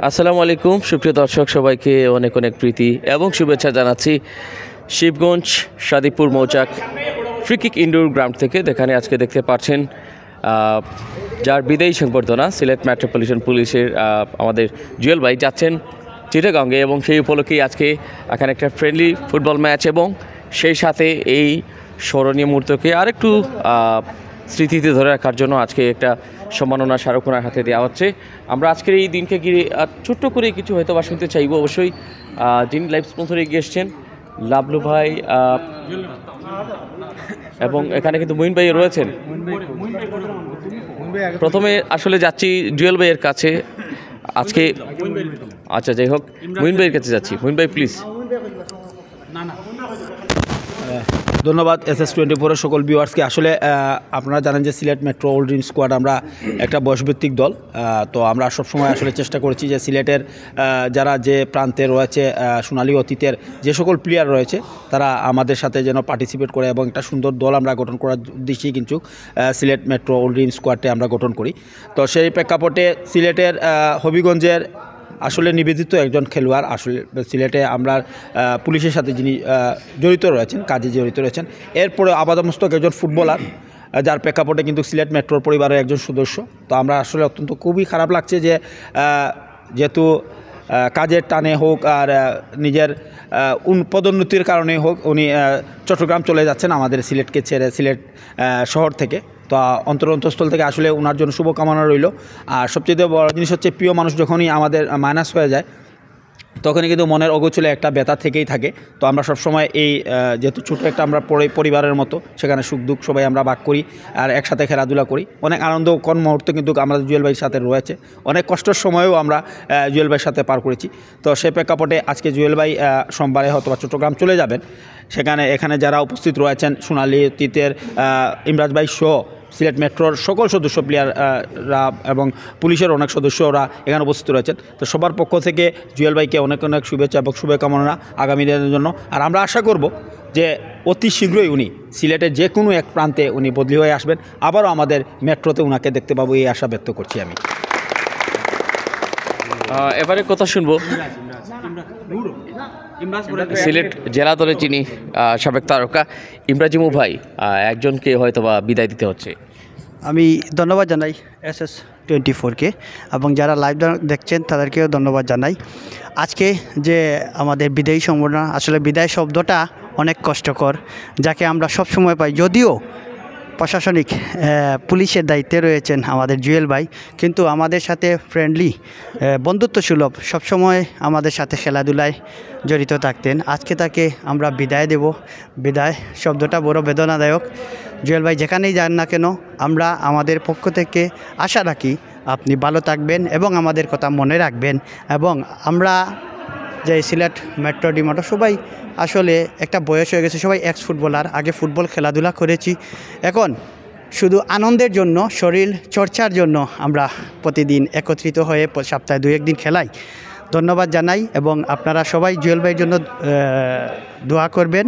আসসালামু আলাইকুম সুপ্রিয় দর্শক, সবাইকে অনেক অনেক প্রীতি এবং শুভেচ্ছা জানাচ্ছি শিবগঞ্জ সাদিপুর মৌচাক ফ্রিকিক ইনডোর গ্রাউন্ড থেকে। যেখানে আজকে দেখতে পাচ্ছেন যার বিদায়ী সংবর্ধনা সিলেট মেট্রোপলিটন পুলিশের আমাদের জুয়েল ভাই যাচ্ছেন চিটাগাঙ্গে, এবং সেই উপলক্ষেই আজকে এখানে একটা ফ্রেন্ডলি ফুটবল ম্যাচ এবং সেই সাথে এই স্মরণীয় মুহূর্তকে আরেকটু স্মৃতিতে ধরে রাখার জন্য আজকে একটা সম্মাননা শাহরুখ খানের হাতে দেওয়া হচ্ছে। আমরা আজকের এই দিনকে ঘিরে ছোট্ট করে কিছু হয়তো বা শুনতে চাইব। অবশ্যই যিনি লাইভ স্পন্সরে এগিয়ে এসছেন লাবলু ভাই এবং এখানে কিন্তু মুইন ভাই রয়েছেন। প্রথমে আসলে যাচ্ছি জুয়েল ভাইয়ের কাছে আজকে। আচ্ছা, যাই হোক, মুইন ভাইয়ের কাছে যাচ্ছি। মুইন ভাই প্লিজ। ধন্যবাদ SS24-এর সকল ভিউয়ার্সকে। আসলে আপনারা জানেন যে Sylhet metro old dream squad আমরা একটা বয়সভিত্তিক দল। তো আমরা সবসময় আসলে চেষ্টা করেছি যে সিলেটের যারা যে প্রান্তে রয়েছে, সোনালী অতীতের যে সকল প্লেয়ার রয়েছে তারা আমাদের সাথে যেন পার্টিসিপেট করে এবং একটা সুন্দর দল আমরা গঠন করার উদ্দেশ্যেই কিন্তু সিলেট মেট্রো ওল্ড ড্রিম স্কোয়াডটি আমরা গঠন করি। তো সেই প্রেক্ষাপটে সিলেটের হবিগঞ্জের আসলে নিবেদিত একজন খেলোয়াড়, আসলে সিলেটে আমরা পুলিশের সাথে যিনি জড়িত রয়েছেন, কাজে জড়িত রয়েছেন, এরপরে আপাতমস্তক একজন ফুটবলার, যার প্রেক্ষাপটে কিন্তু সিলেট মেট্রোর পরিবারের একজন সদস্য। তো আমরা আসলে অত্যন্ত খুবই খারাপ লাগছে যে যেহেতু কাজের টানে হোক আর নিজের পদোন্নতির কারণে হোক উনি চট্টগ্রাম চলে যাচ্ছেন আমাদের সিলেটকে ছেড়ে, সিলেট শহর থেকে। তো অন্তরস্থল থেকে আসলে ওনার জন্য শুভকামনা রইল। আর সবচেয়ে বড় জিনিস হচ্ছে প্রিয় মানুষ যখনই আমাদের মাইনাস হয়ে যায় তখনই কিন্তু মনের অগোচলে একটা ব্যথা থেকেই থাকে। তো আমরা সবসময় এই যেহেতু ছোটো একটা আমরা পরিবারের মতো, সেখানে সুখ দুঃখ সবাই আমরা ভাগ করি আর একসাথে খেলাধুলা করি। অনেক আনন্দ কোন মুহূর্তে কিন্তু আমাদের জুয়েল ভাইয়ের সাথে রয়েছে, অনেক কষ্টের সময়ও আমরা জুয়েল ভাইয়ের সাথে পার করেছি। তো সেই প্রেক্ষাপটে আজকে জুয়েল ভাই সোমবারে হয়তো বা চট্টগ্রাম চলে যাবেন। এখানে যারা উপস্থিত রয়েছেন সোনালী অতীতের ইমরাজ ভাই সহ সিলেট মেট্রোর সকল সদস্য প্লেয়াররা এবং পুলিশের অনেক সদস্যরা এখানে উপস্থিত রয়েছেন। তো সবার পক্ষ থেকে জুয়েল ভাইকে অনেক অনেক শুভেচ্ছা এবং শুভকামনা আগামী দিনের জন্য। আর আমরা আশা করব যে অতি শীঘ্রই উনি সিলেটের যে কোনো এক প্রান্তে উনি বদলি হয়ে আসবেন, আবারও আমাদের মেট্রোতে ওনাকে দেখতে পাবো, এই আশা ব্যক্ত করছি আমি। এবারে কথা শুনবো সিলেট জেলা দলে যিনি সাবেক তারকা ইমরাজিমু ভাই, একজনকে হয়তো বা বিদায় দিতে হচ্ছে। আমি ধন্যবাদ জানাই SS24-কে এবং যারা লাইভ দেখছেন তাদেরকেও ধন্যবাদ জানাই। আজকে যে আমাদের বিদায়ী সম্বোধনা, আসলে বিদায় শব্দটা অনেক কষ্টকর, যাকে আমরা সব সময় পাই। যদিও প্রশাসনিক পুলিশের দায়িত্বে রয়েছেন আমাদের জুয়েল ভাই, কিন্তু আমাদের সাথে ফ্রেন্ডলি বন্ধুত্ব সুলভ সবসময় আমাদের সাথে খেলাধুলায় জড়িত থাকতেন। আজকে তাকে আমরা বিদায় দেব। বিদায় শব্দটা বড় বেদনাদায়ক। জুয়েল ভাই যেখানেই যান না কেন, আমরা আমাদের পক্ষ থেকে আশা রাখি আপনি ভালো থাকবেন এবং আমাদের কথা মনে রাখবেন। এবং আমরা যে সিলেট মেট্রো ডিমাটো সবাই আসলে একটা বয়স হয়ে গেছে, সবাই এক্স ফুটবলার, আগে ফুটবল খেলাধুলা করেছি, এখন শুধু আনন্দের জন্য, শরীর চর্চার জন্য আমরা প্রতিদিন একত্রিত হয়ে সপ্তাহে 2-1 দিন খেলাই। ধন্যবাদ জানাই এবং আপনারা সবাই জুয়েল ভাইয়ের জন্য দোয়া করবেন।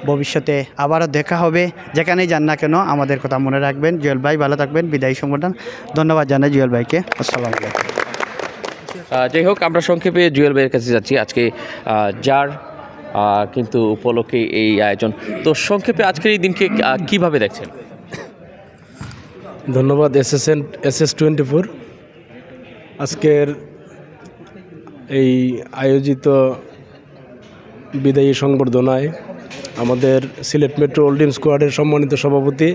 ভবিষ্যতে আবারও দেখা হবে, যেখানেই যান না কেন আমাদের কথা মনে রাখবেন। জুয়েল ভাই ভালো থাকবেন। বিদায়ী সংগঠন ধন্যবাদ জানাই জুয়েল ভাইকে। আসসালামু আলাইকুম। যাই হোক, আমরা সংক্ষেপে জুয়েল ভাইয়ের কাছে যাচ্ছি আজকে, যার কিন্তু উপলক্ষে এই আয়োজন। তো সংক্ষেপে আজকের এই দিনকে কিভাবে দেখছেন? ধন্যবাদ SS24 আজকের এই আয়োজিত বিদায়ী সংবর্ধনায় আমাদের সিলেট মেট্রো ওল্ড ড্রিম স্কোয়াডের সম্মানিত সভাপতি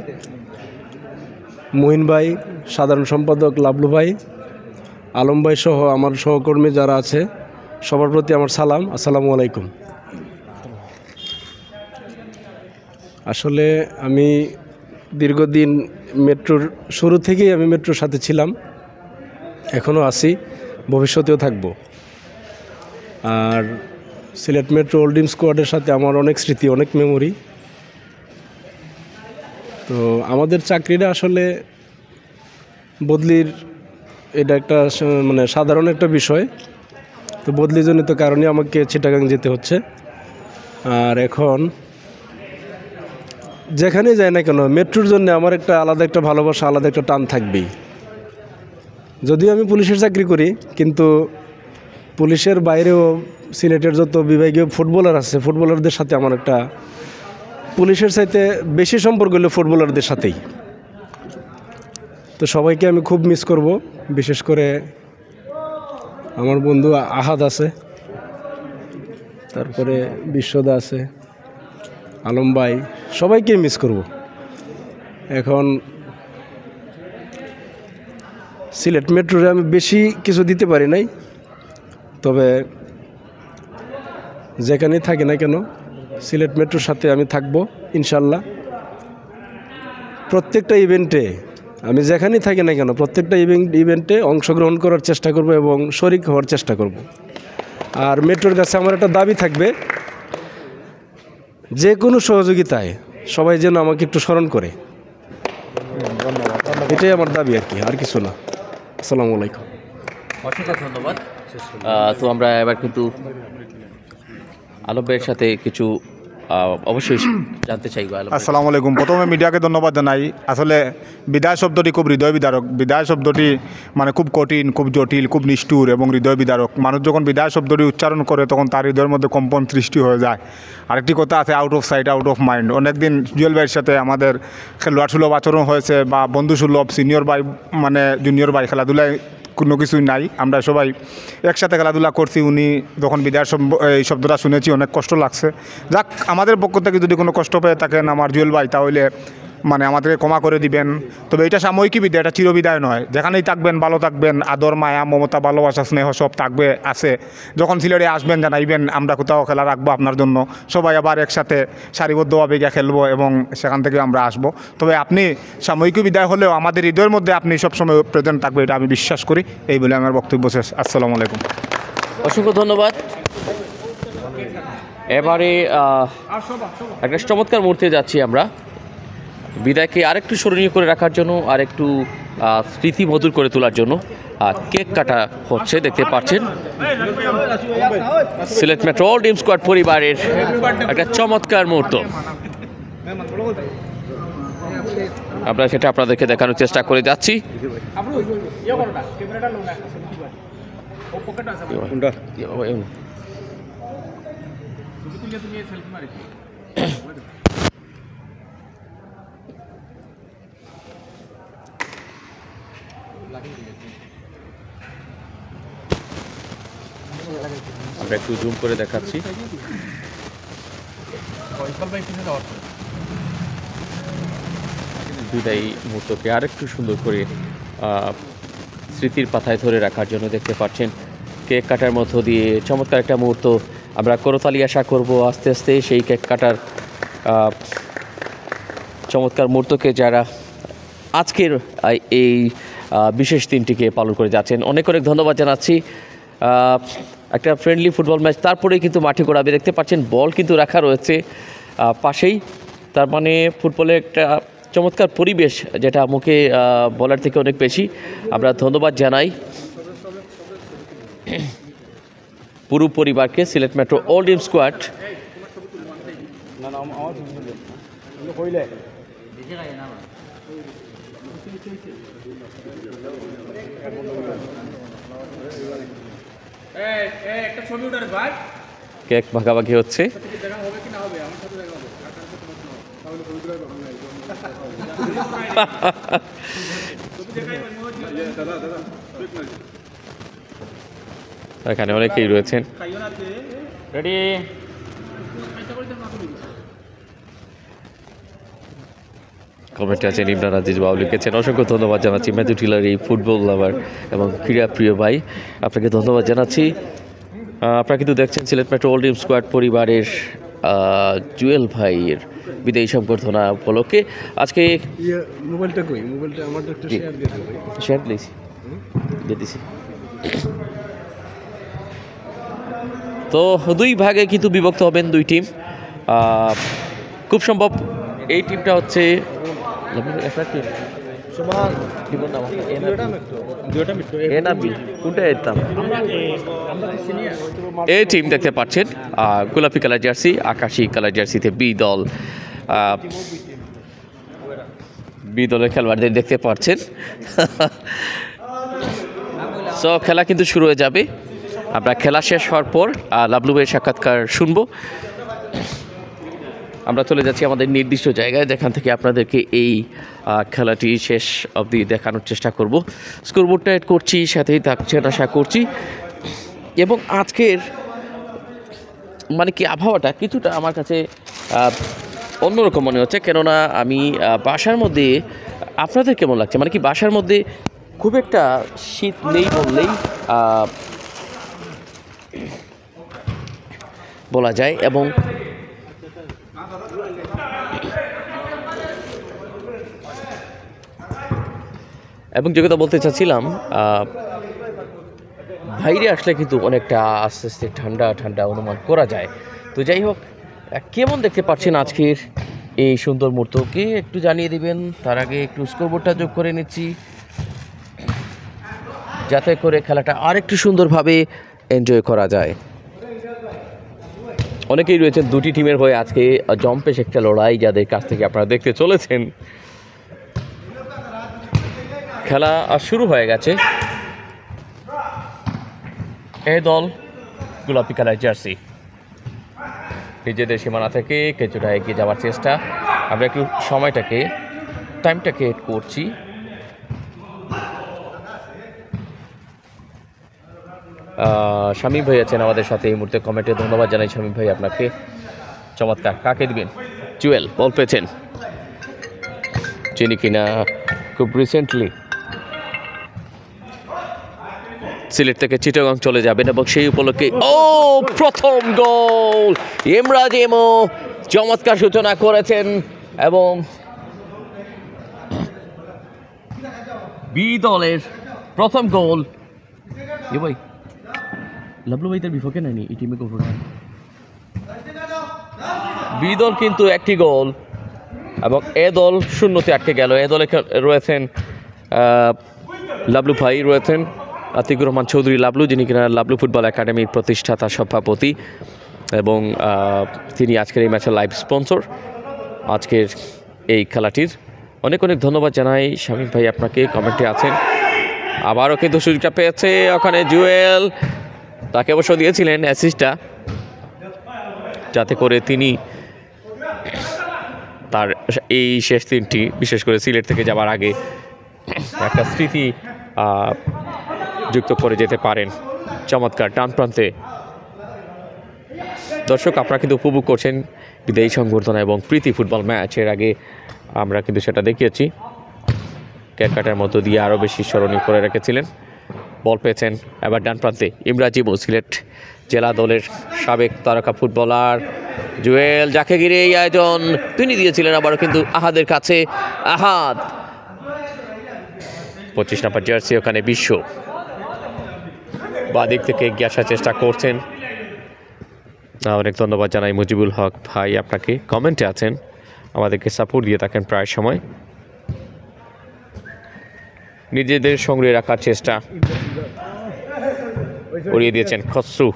মুহিন ভাই, সাধারণ সম্পাদক লাবলু ভাই, আলম ভাই সহ আমার সহকর্মী যারা আছে সবার প্রতি আমার সালাম, আসসালামু আলাইকুম। আসলে আমি দীর্ঘদিন মেট্রোর শুরু থেকেই আমি মেট্রোর সাথে ছিলাম, এখনও আছি, ভবিষ্যতেও থাকব। আর সিলেট মেট্রো ওল্ড ড্রিম স্কোয়াডের সাথে আমার অনেক স্মৃতি, অনেক মেমোরি। তো আমাদের চাকরিটা আসলে বদলির এটা একটা মানে সাধারণ একটা বিষয়। তো বদলিজনিত কারণে আমাকে চিটাগাং যেতে হচ্ছে। আর এখন যেখানেই যাই না কেন মেট্রোর জন্য আমার একটা আলাদা একটা ভালোবাসা, আলাদা একটা টান থাকবেই। যদিও আমি পুলিশের চাকরি করি, কিন্তু পুলিশের বাইরেও সিলেটের যত বিভাগীয় ফুটবলার আছে, ফুটবলারদের সাথে আমার একটা পুলিশের চাইতে বেশি সম্পর্ক হলো ফুটবলারদের সাথেই। তো সবাইকে আমি খুব মিস করব, বিশেষ করে আমার বন্ধু আহাদ আছে, তারপরে বিশ্বদা আছে, আলম ভাই, সবাইকে মিস করব। এখন সিলেট মেট্রোরে আমি বেশি কিছু দিতে পারি নাই, তবে যেখানেই থাকি না কেন সিলেট মেট্রোর সাথে আমি থাকবো ইনশাল্লাহ। প্রত্যেকটা ইভেন্টে আমি যেখানেই থাকি না কেন প্রত্যেকটা ইভেন্টে অংশগ্রহণ করার চেষ্টা করব এবং শরিক হওয়ার চেষ্টা করব। আর মেট্রোর কাছে আমার একটা দাবি থাকবে, যে কোনো সহযোগিতায় সবাই যেন আমাকে একটু স্মরণ করে, এটাই আমার দাবি আর কি, আর কিছু না। আসসালামু আলাইকুম। অসংখ্য ধন্যবাদ। তো আমরা এবার কিন্তু আলম ভাইয়ের সাথে কিছু অবশ্যই জানতে চাইব। আসসালামু আলাইকুম। প্রথমে মিডিয়াকে ধন্যবাদ জানাই। আসলে বিদায় শব্দটি খুব হৃদয় বিদারক। বিদায় শব্দটি মানে খুব কঠিন, খুব জটিল, খুব নিষ্ঠুর এবং হৃদয় বিদারক। মানুষ যখন বিদায় শব্দটি উচ্চারণ করে তখন তার হৃদয়ের মধ্যে কম্পন সৃষ্টি হয়ে যায়। আরেকটি কথা আছে, out of sight out of mind. অনেকদিন জুয়েল ভাইয়ের সাথে আমাদের খেলোয়াড় সুলভ আচরণ হয়েছে বা বন্ধু সুলভ, সিনিয়র ভাই মানে জুনিয়র ভাই, খেলাধুলায় কোনো কিছুই নাই, আমরা সবাই একসাথে খেলাধুলা করছি। উনি যখন বিদায়ের এই শব্দটা শুনেছি অনেক কষ্ট লাগছে। যাক, আমাদের পক্ষ থেকে যদি কোনো কষ্ট পেয়ে থাকেন আমার জুয়েল ভাই, তাহলে মানে আমাদেরকে ক্ষমা করে দিবেন। তবে এটা সাময়িকী বিদায়, এটা চিরবিদায় নয়। যেখানেই থাকবেন ভালো থাকবেন, আদর মায়া মমতা ভালোবাসা স্নেহ সব থাকবে আছে। যখন সিলেটে আসবেন জানাইবেন, আমরা কোথাও খেলা রাখবো আপনার জন্য, সবাই আবার একসাথে সারিবদ্ধভাবে গিয়ে খেলবো এবং সেখান থেকে আমরা আসবো। তবে আপনি সাময়িকী বিদায় হলেও আমাদের হৃদয়ের মধ্যে আপনি সবসময় প্রেজেন্ট থাকবে, এটা আমি বিশ্বাস করি। এই বলে আমার বক্তব্য শেষ। আসসালামু আলাইকুম। অসংখ্য ধন্যবাদ। এবারে একটা চমৎকার মুহূর্তে যাচ্ছি আমরা, বিদায়কে আরেকটু স্মরণীয় করে রাখার জন্য, আরেকটু স্মৃতি মধুর করে তোলার জন্য কেক কাটা হচ্ছে। দেখতে পাচ্ছেন Sylhet metro all dream squad পরিবারের একটা চমৎকার মুহূর্ত, আমরা সেটা আপনাদেরকে দেখানোর চেষ্টা করে যাচ্ছি। আমরা একটু জুম করে দেখাচ্ছি। বিদায়ী মুহূর্তকে আরেকটু সুন্দর করে স্মৃতির পাতায় ধরে রাখার জন্য দেখতে পাচ্ছেন কেক কাটার মধ্য দিয়ে চমৎকার একটা মুহূর্ত। আমরা করতালি আশা করব আস্তে আস্তে সেই কেক কাটার চমৎকার মুহূর্তকে যারা আজকের এই বিশেষ দিনটিকে পালন করে যাচ্ছেন। অনেক অনেক ধন্যবাদ জানাচ্ছি। একটা ফ্রেন্ডলি ফুটবল ম্যাচ, তারপরেই কিন্তু মাঠে গড়াবে। দেখতে পাচ্ছেন বল কিন্তু রাখা রয়েছে পাশেই, তার মানে ফুটবলে একটা চমৎকার পরিবেশ, যেটা মুখে বলার থেকে অনেক বেশি। আমরা ধন্যবাদ জানাই পুরো পরিবারকে, Sylhet metro all dream squad. Cake ভাগাভাগি হচ্ছে। এখানে অনেকেই রয়েছেন। রেডি? কমেন্টে আছেন ইমরান আজিজ বাবু লিখেছেন, অসংখ্য ধন্যবাদ জানাচ্ছি ম্যাথু টিলার, এই ফুটবল লাভার এবং ক্রীড়া প্রিয় ভাই, আপনাকে ধন্যবাদ জানাচ্ছি। আপনারা কিন্তু দেখছেন Sylhet metro all dream squad পরিবারের জুয়েল ভাইয়ের বিদায়ী সংবর্ধনা উপলক্ষে আজকে মোবাইলটা কই? মোবাইলটা আমার একটা শেয়ার দিয়ে দেব। শেয়ার দিয়েছি, দিয়ে দিছি। তো দুই ভাগে কিন্তু বিভক্ত হবেন দুই টিম। খুব সম্ভব এই টিমটা হচ্ছে এই টিম দেখতে পাচ্ছেন গোলাপি কালার জার্সি, আকাশি কালার জার্সিতে বি দল, বি দলের খেলোয়াড়দের দেখতে পাচ্ছেন। সো খেলা কিন্তু শুরু হয়ে যাবে। আমরা খেলা শেষ হওয়ার পর লাবলু ভাইয়ের সাক্ষাৎকার শুনবো। আমরা চলে যাচ্ছি আমাদের নির্দিষ্ট জায়গায়, যেখান থেকে আপনাদেরকে এই খেলাটি শেষ অবধি দেখানোর চেষ্টা করব। স্কোরবোর্ডটা এড করছি, সাথেই থাকছেন আশা করছি। এবং আজকের মানে কি আবহাওয়াটা কিছুটা আমার কাছে অন্যরকম মনে হচ্ছে, কেননা আমি বাসার মধ্যে, আপনাদের কেমন লাগছে? মানে কি বাসার মধ্যে খুব একটা শীত নেই বললেই বলা যায়। এবং যে কথা বলতে চাচ্ছিলাম, বাইরে আসলে কিন্তু অনেকটা আস্তে আস্তে ঠান্ডা ঠান্ডা অনুমান করা যায়। তো যাই হোক, কেমন দেখতে পাচ্ছেন আজকের এই সুন্দর মুহূর্তকে একটু জানিয়ে দিবেন। তার আগে একটু স্কোরবোর্ডটা যোগ করে নিচ্ছি, যাতে করে খেলাটা আরেকটু সুন্দরভাবে এনজয় করা যায়। অনেকেই রয়েছেন দুটি টিমের হয়ে আজকে জম্পেশ একটা লড়াই, যাদের কাছ থেকে আপনারা দেখতে চলেছেন। খেলা শুরু হয়ে গেছে। এই দল গোলাপি কালার জার্সি, নিজেদের সীমানা থেকে কিছুটা এগিয়ে যাওয়ার চেষ্টা। আমরা একটু টাইমটাকে এড করছি। শামীম ভাই আছেন আমাদের সাথে এই মুহূর্তে কমেন্টে, ধন্যবাদ জানাই শামীম ভাই আপনাকে। চমৎকার, কাকে দিবেন? জুয়েল বল পেয়েছেন, যিনি কিনা খুব রিসেন্টলি সিলেট থেকে চিটাগং চলে যাবেন, এবং সেই উপলক্ষে প্রথম গোল ইমরাজ ইমো চমৎকার সূচনা করেছেন। এবং বি দলের প্রথম গোল, ভাই লাবলু ভাই তার বিপক্ষে নেয়নি এই টিমে গোল। বি দল কিন্তু একটি গোল, এবং এ দল শূন্যতে আটকে গেল। এ দলে রয়েছেন লাবলু ভাই, রয়েছেন আতিকুর রহমান চৌধুরী লাবলু, যিনি কিনা লাবলু ফুটবল একাডেমির প্রতিষ্ঠাতা সভাপতি, এবং তিনি আজকের এই ম্যাচের লাইভ স্পন্সর আজকের এই খেলাটির। অনেক অনেক ধন্যবাদ জানাই শামীম ভাই আপনাকে, কমেন্টে আছেন। আবারও কিন্তু সুযোগটা পেয়েছে ওখানে জুয়েল, তাকে অবশ্য দিয়েছিলেন অ্যাসিস্টটা, যাতে করে তিনি তার এই শেষ দিনটি, বিশেষ করে সিলেট থেকে যাওয়ার আগে, একটা স্মৃতি যুক্ত করে যেতে পারেন। চমৎকার ডান প্রান্তে দর্শক, আপনারা কিন্তু উপভোগ করছেন বিদায়ী সংবর্ধনা এবং প্রীতি ফুটবল ম্যাচ। এর আগে আমরা কিন্তু সেটা দেখিয়েছি, কেক কাটার মধ্য দিয়ে আরও বেশি স্মরণীয় করে রেখেছিলেন। বল পেয়েছেন এবার ডান প্রান্তে ইমরাজ ইমো, সিলেট জেলা দলের সাবেক তারকা ফুটবলার জুয়েল, যাকে ঘিরে এই আয়োজন তিনি দিয়েছিলেন আবারও কিন্তু আহাদের কাছে। আহাদ 25 নম্বর জার্সি, ওখানে বিশ্ব বাদিক থেকে এগিয়ে আসার চেষ্টা করছেন। অনেক ধন্যবাদ জানাই মুজিবুল হক ভাই আপনাকে, কমেন্টে আছেন, আমাদেরকে সাপোর্ট দিয়ে থাকেন প্রায় সময়। নিজেদের সঙ্গে রাখার চেষ্টা করিয়ে দিয়েছেন খসরু,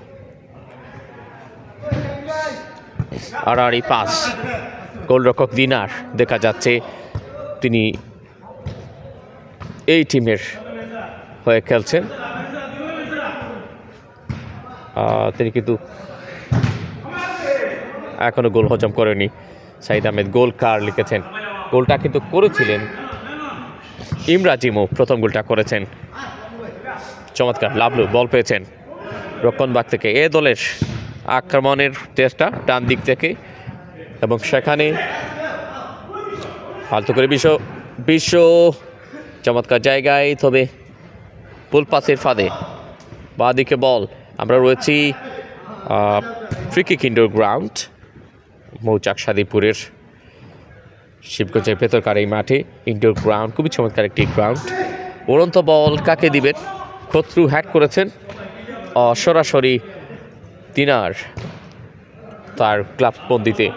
আড়াআড়ি পাস, গোলরক্ষক দিনার দেখা যাচ্ছে তিনি এই টিমের হয়ে খেলছেন। তিনি কিন্তু এখনও গোল হজম করেনি। সাইদ আহমেদ গোল কার লিখেছেন, গোলটা কিন্তু করেছিলেন ইমরাজ ইমো, প্রথম গোলটা করেছেন। চমৎকার, লাবলু বল পেয়েছেন রক্ষণভাগ থেকে, এ দলের আক্রমণের চেষ্টা ডান দিক থেকে, এবং সেখানে ফালতু করে বিশ্ব চমৎকার জায়গায়, তবে পুল পাসের ফাঁদে বাঁ দিকে বল। আমরা রয়েছি ফ্রিকিক ইনডোর গ্রাউন্ড, মৌচাক সাদিপুরের শিবগঞ্জের ভেতরকার এই মাঠে ইনডোর গ্রাউন্ড, খুবই চমৎকার একটি গ্রাউন্ড। উড়ন্ত বল কাকে দিবেন? খত্রু হ্যাট করেছেন সরাসরি দিনার তার ক্লাব বন্দিতে।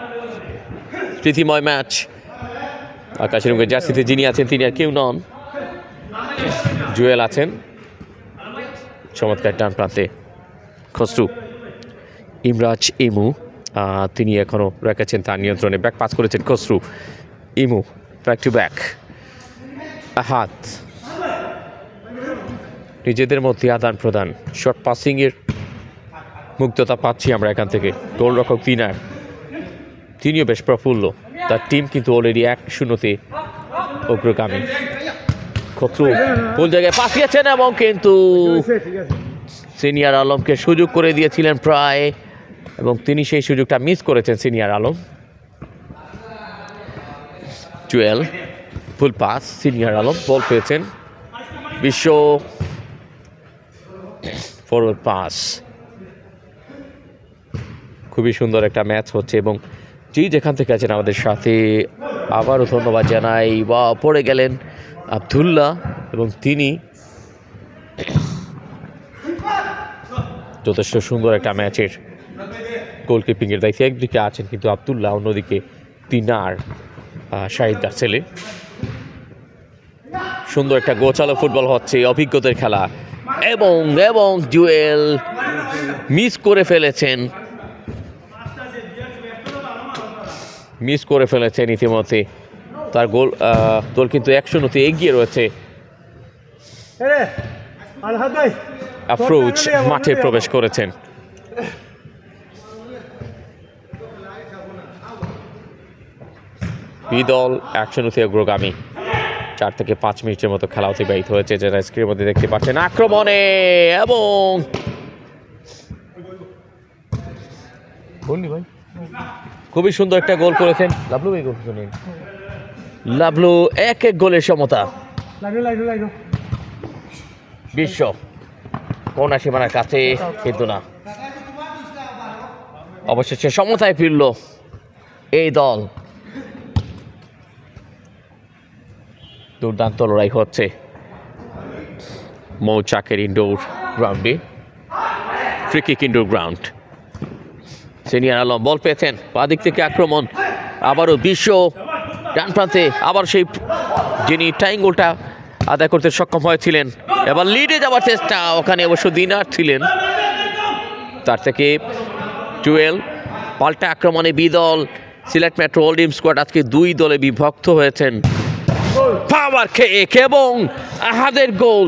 প্রীতিময় ম্যাচ, আকাশের রঙের জার্সিতে যিনি আছেন তিনি আর কেউ নন, জুয়েল আছেন চমৎকার ডান প্রান্তে। খসরু, ইমরাজ ইমু তিনি এখনও রেখেছেন তার নিয়ন্ত্রণে, ব্যাক পাস করেছেন খসরু, ইমু ব্যাক টু ব্যাক, আহাত নিজেদের মধ্যে আদান প্রদান, শর্ট পাসিংয়ের মুগ্ধতা পাচ্ছি আমরা এখান থেকে। গোলরক্ষক তিনিও বেশ প্রফুল্ল, তার টিম কিন্তু অলরেডি 1-0 অগ্রগামী। খতরু কোন জায়গায় পাঠিয়েছেন এবং কিন্তু সিনিয়র আলমকে সুযোগ করে দিয়েছিলেন প্রায়, এবং তিনি সেই সুযোগটা মিস করেছেন সিনিয়র আলম। জুয়েল ফুল পাস, সিনিয়র আলম বল পেয়েছেন, বিশ্ব ফরওয়ার্ড পাস। খুবই সুন্দর একটা ম্যাচ হচ্ছে, এবং যেখান থেকে আছেন আমাদের সাথে আবারও ধন্যবাদ জানাই। বা পড়ে গেলেন আবদুল্লাহ, এবং তিনি যথেষ্ট সুন্দর একটা ম্যাচের গোলকিপিংয়ের দায়িত্বে একদিকে আছেন কিন্তু আবদুল্লাহ, অন্যদিকে তিনার শাহিদ ছেলে। সুন্দর একটা গোছালো ফুটবল হচ্ছে, অভিজ্ঞতার খেলা, এবং এবং জুয়েল মিস করে ফেলেছেন ইতিমধ্যে তার গোল। দল কিন্তু 1-0 এগিয়ে রয়েছে। আফরোজ মাঠে প্রবেশ করেছেন। বি দল 1-0 অগ্রগামী। 4 থেকে 5 মিনিটের মতো খেলা অতিবাহিত হয়েছে, যেটা স্ক্রিনের মধ্যে দেখতে পাচ্ছেন। আক্রমণে এবং খুবই সুন্দর একটা গোল করেছেন লাভলু। এই গোল শুনেন, লাভলু 1-1 গোলের সমতা। বিশ্ব কোনা সীমানার কাছে, কিন্তু না, অবশেষে সমতায় ফিরল এই দল। দুর্দান্ত লড়াই হচ্ছে মৌচাকের ইনডোর গ্রাউন্ডে, free kick indoor ground. Senior Alam ball পেয়েছেন, বাঁ দিক থেকে আক্রমণ, আবারও বিশ্ব ডান প্রান্তে, আবার সেই যিনি টাইম গোলটা আদায় করতে সক্ষম হয়েছিলেন। এবার লিডে যাওয়ার চেষ্টা, ওখানে অবশ্য দিনার ছিলেন। তার থেকে জুয়েল পাল্টা আক্রমণে বি দল সিলেট মেট্রো হোল্ডিং স্কোয়াড আজকে 2 দলে বিভক্ত হয়েছেন। পাওয়ার কিক এবং আহাদের গোল।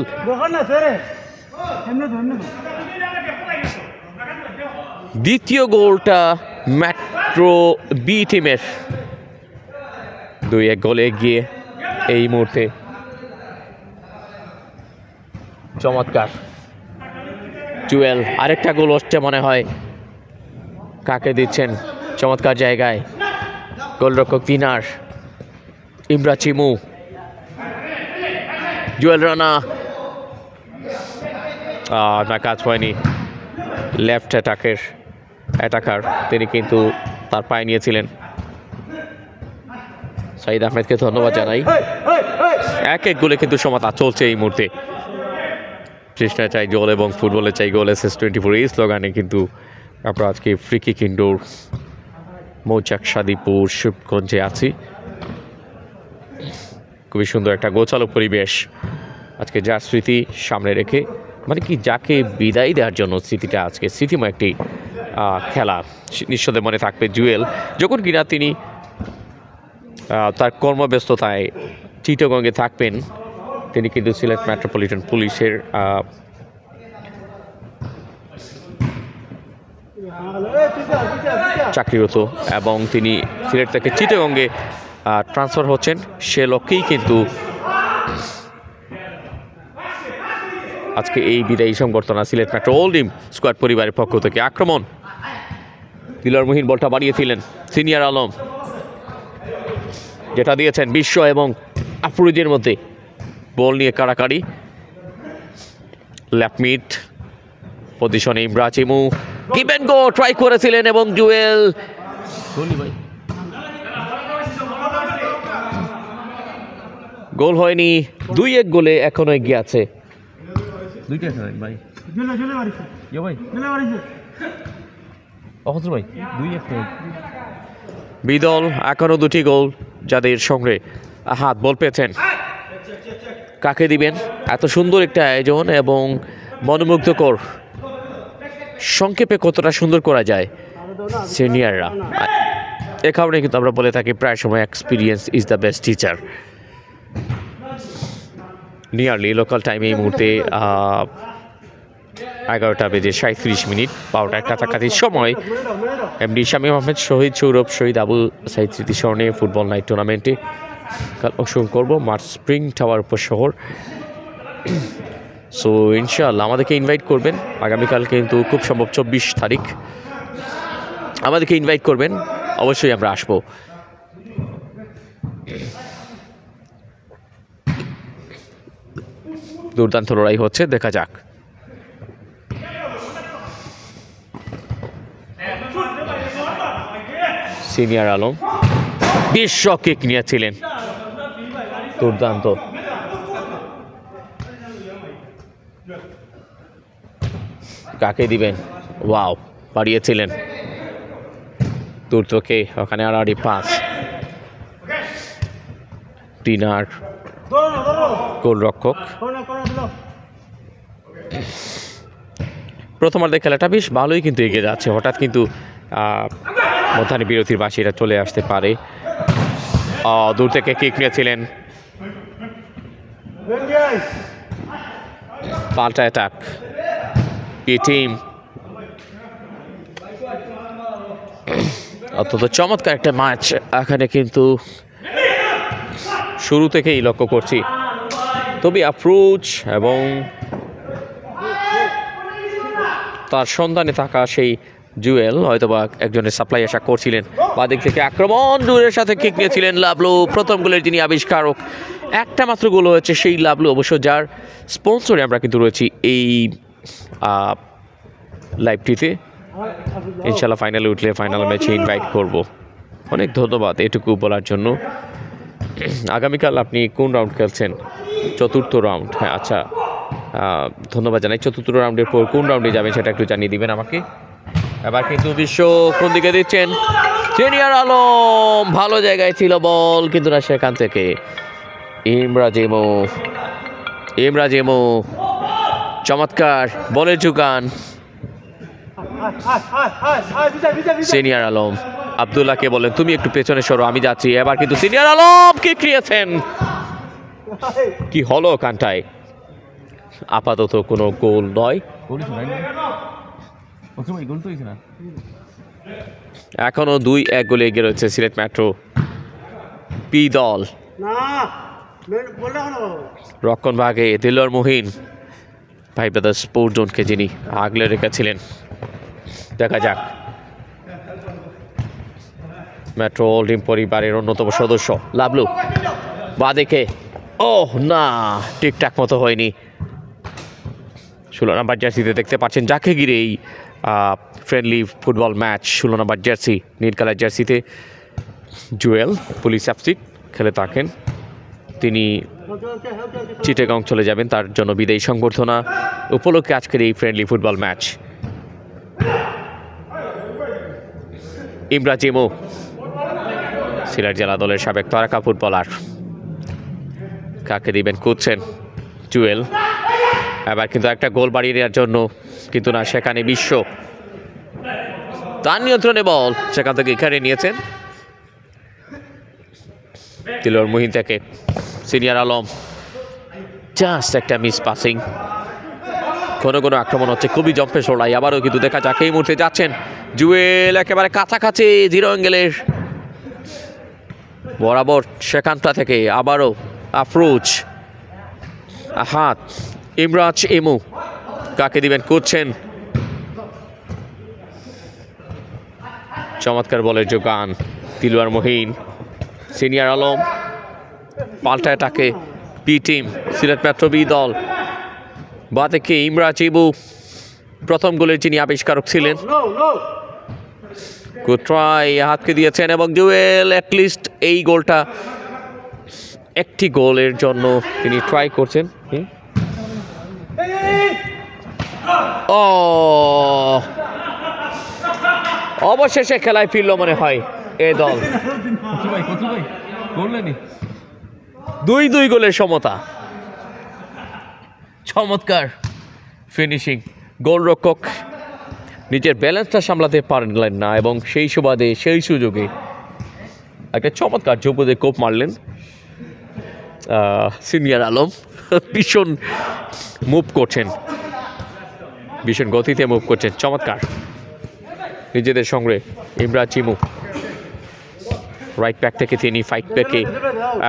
দ্বিতীয় গোলটা মেট্রো বি টিমের। 2-1 গোলে এগিয়ে এই মুহূর্তে। চমৎকার জুয়েল, আরেকটা গোল হচ্ছে মনে হয়। কাকে দিচ্ছেন চমৎকার জায়গায়, গোলরক্ষক তিনার, ইব্রাহিমু, জুয়েল রানা। না, কাজ হয়নি। লেফট অ্যাটাকার তিনি কিন্তু তার পায়ে নিয়েছিলেন। সাইদ আহমেদকে ধন্যবাদ জানাই। 1-1 গোলে কিন্তু সমতা চলছে এই মুহূর্তে। কৃষ্ণা চাই গোল এবং ফুটবলে চাই গোল, SS24 এই স্লোগানে কিন্তু আমরা আজকে ফ্রি কিক ইনডোর মৌচাক সাদিপুর শিবগঞ্জে আছি। খুবই সুন্দর একটা গোছালো পরিবেশ আজকে, যার স্মৃতি সামনে রেখে, মানে কি যাকে বিদায় দেওয়ার জন্য স্মৃতিটা আজকে স্মৃতিময় একটি খেলা নিঃসন্দেহে মনে থাকবে। জুয়েল যখন কিনা তিনি তার কর্মব্যস্ততায় চিটাগংয়ে থাকবেন, তিনি কিন্তু সিলেট মেট্রোপলিটন পুলিশের চাকরিরত, এবং তিনি সিলেট থেকে চিটাগংয়ে ট্রান্সফার হচ্ছেন। সে লক্ষ্যেই কিন্তু আজকে এই বিদায়ী সংবর্ধনা সিলেট মেট্রো হোল্ডিং স্কোয়াড পরিবারের পক্ষ থেকে। আক্রমণ, দিলর মুহিন বলটা বাড়িয়েছিলেন, সিনিয়র আলম যেটা দিয়েছেন বিশ্ব এবং আফরোজের মধ্যে বল নিয়ে কাড়াকাড়ি। লেফট মিড পজিশনে ইব্রাহিমু গিভেন গো ট্রাই করেছিলেন, এবং জুয়েল গোল হয়নি। 2-1 গোলে এখনো এগিয়ে আছে। বিদল এখনো 2টি গোল যাদের সঙ্গে হাত বল পেয়েছেন। কাকে দিবেন? এত সুন্দর একটা আয়োজন এবং মনোমুগ্ধকর, সংক্ষেপে কতটা সুন্দর করা যায় সিনিয়ররা। এ কারণে কিন্তু আমরা বলে থাকি প্রায় সময় experience is the best teacher. Nearly local টাইমে এই মুহূর্তে 11:37 12টার কাছাকাছি সময় এমডি শামীম আহমেদ, শহীদ সৌরভ, শহীদ আবুল সাইদ স্মৃতি স্মরণে ফুটবল নাইট টুর্নামেন্টে কাল অংশগ্রহণ করবো মার্চ স্প্রিং টাওয়ার উপশহর। সো ইনশাআল্লাহ আমাদেরকে ইনভাইট করবেন। আগামীকাল কিন্তু খুব সম্ভব 24 তারিখ আমাদেরকে ইনভাইট করবেন, অবশ্যই আমরা আসবো। দুর্দান্ত লড়াই হচ্ছে, দেখা যাক। সিনিয়র আলম বিশ্ব কিক নিয়েছিলেন, দুর্দান্ত। কাকে দিবেন? ওয়াও, বাড়িয়েছিলেন দূর থেকে, ওখানে আড়াআড়ি পাস। টিনার গোলরক্ষক। প্রথমার্ধে খেলাটা বেশ ভালোই কিন্তু এগিয়ে যাচ্ছে, হঠাৎ কিন্তু মধ্যাহ্ন বিরতির বাসীরা চলে আসতে পারে। দূর থেকে কিক নিয়েছিলেন, পাল্টা অ্যাটাক টিম। অত্যন্ত চমৎকার একটা ম্যাচ এখানে কিন্তু শুরু থেকেই লক্ষ্য করছি। তবে অ্যাপ্রোচ এবং তার সন্ধানে থাকা সেই জুয়েল হয়তোবা একজনের সাপ্লাই আশা করছিলেন। বাদিক থেকে আক্রমণ, জুয়েলের সাথে কিক নিয়েছিলেন লাবলু, প্রথম গোলের যিনি আবিষ্কারক। একটা মাত্র গোল হয়েছে সেই লাবলু, অবশ্য যার স্পন্সরে আমরা কিন্তু রয়েছি এই লাইভটিতে। ইনশাল্লাহ ফাইনালে উঠলে ফাইনাল ম্যাচে ইনভাইট করব। অনেক ধন্যবাদ এটুকু বলার জন্য। আগামীকাল আপনি কোন রাউন্ড খেলছেন? চতুর্থ রাউন্ড। হ্যাঁ, আচ্ছা, ধন্যবাদ জানাই। চতুর্থ রাউন্ডের পর কোন রাউন্ডে যাবেন সেটা একটু জানিয়ে দিবেন আমাকে। এবার কিন্তু বিশ্ব কোন দিকে দিচ্ছেন? সিনিয়র আলম, ভালো জায়গায় ছিল বল, কিন্তু না সেখান থেকে ইমরাজিমো চমৎকার বলের যোগান। সিনিয়র আলম আব্দুল্লাহকে বলেন তুমি একটু পেছনে সরো, আমি যাচ্ছি। এবার কিন্তু সিনিয়র আলম কিক নিয়েছেন, কি হলো কানটায়? আপাতত কোনো গোল নয়, এখনো 2-1 গোলে এগিয়ে রয়েছে সিলেট মেট্রো পি দল। রক্ষণ ভাগে দিলওয়ার মুহিন ভাই ব্রাদার স্পোর্ট জোনকে যিনি আগলে রেখেছিলেন। দেখা যাক, মেট্রো টিম পরিবারের অন্যতম সদস্য লাবলু বাদিকে, ওহ না, ঠিকঠাক মতো হয়নি। 16 নম্বর জার্সিতে দেখতে পাচ্ছেন, যাকে ঘিরে এই ফ্রেন্ডলি ফুটবল ম্যাচ। 16 নম্বর জার্সি, নীল কালার জার্সিতে জুয়েল পুলিশ সাবস্টিট খেলে থাকেন। তিনি চিটাগং চলে যাবেন, তার জন্য বিদায়ী সংবর্ধনা উপলক্ষে আজকের এই ফ্রেন্ডলি ফুটবল ম্যাচ। ইমরাজিমো সিলেট জেলা দলের সাবেক তারকা ফুটবলার। কাকে দিবেন? খুঁজছেন জুয়েল। এবার কিন্তু একটা গোল বাড়িয়ে দেওয়ার জন্য, কিন্তু না, সেখানে বিশ্ব তার নিয়ন্ত্রণে বল, সেখান থেকে এখানে নিয়েছেন দিলওয়ার মুহিন থেকে সিনিয়র আলম। জাস্ট একটা মিস পাসিং। কোনো কোনো আক্রমণ হচ্ছে, খুবই জম্পে লড়াই। আবারও কিন্তু দেখা যাক, এই মুহূর্তে যাচ্ছেন জুয়েল একেবারে কাছাকাছি 0 অ্যাঙ্গেলের বরাবর, সেখানটা থেকে আবারও আফরোজ হাত ইমরাজ এমু। কাকে দিবেন? করছেন চমৎকার বলের যোগান দিলওয়ার মুহিন। সিনিয়র আলম পাল্টায় তাকে B team Sylhet metro B দল। বা থেকে ইমরাজ এমু, প্রথম গোলের যিনি আবিষ্কারক ছিলেন। গুড ট্রাই, হাতকে দিয়েছেন এবং জুয়েল অ্যাটলিস্ট এই গোলটা, একটি গোলের জন্য তিনি ট্রাই করছেন। ও, অবশেষে খেলায় ফিরল মনে হয় এ দল। 2-2 গোলের সমতা। চমৎকার ফিনিশিং, গোলরক্ষক নিজের ব্যালেন্সটা সামলাতে পারলেন না এবং সেই সুবাদে সেই সুযোগে একটা চমৎকার যুবদের কোপ মারলেন সিনিয়র আলম। ভীষণ মুভ করছেন, ভীষণ গতিতে মুভ করছেন, চমৎকার নিজেদের সঙ্গে ইমরান চিমু রাইট ব্যাক থেকে তিনি ফাইট ব্যাকে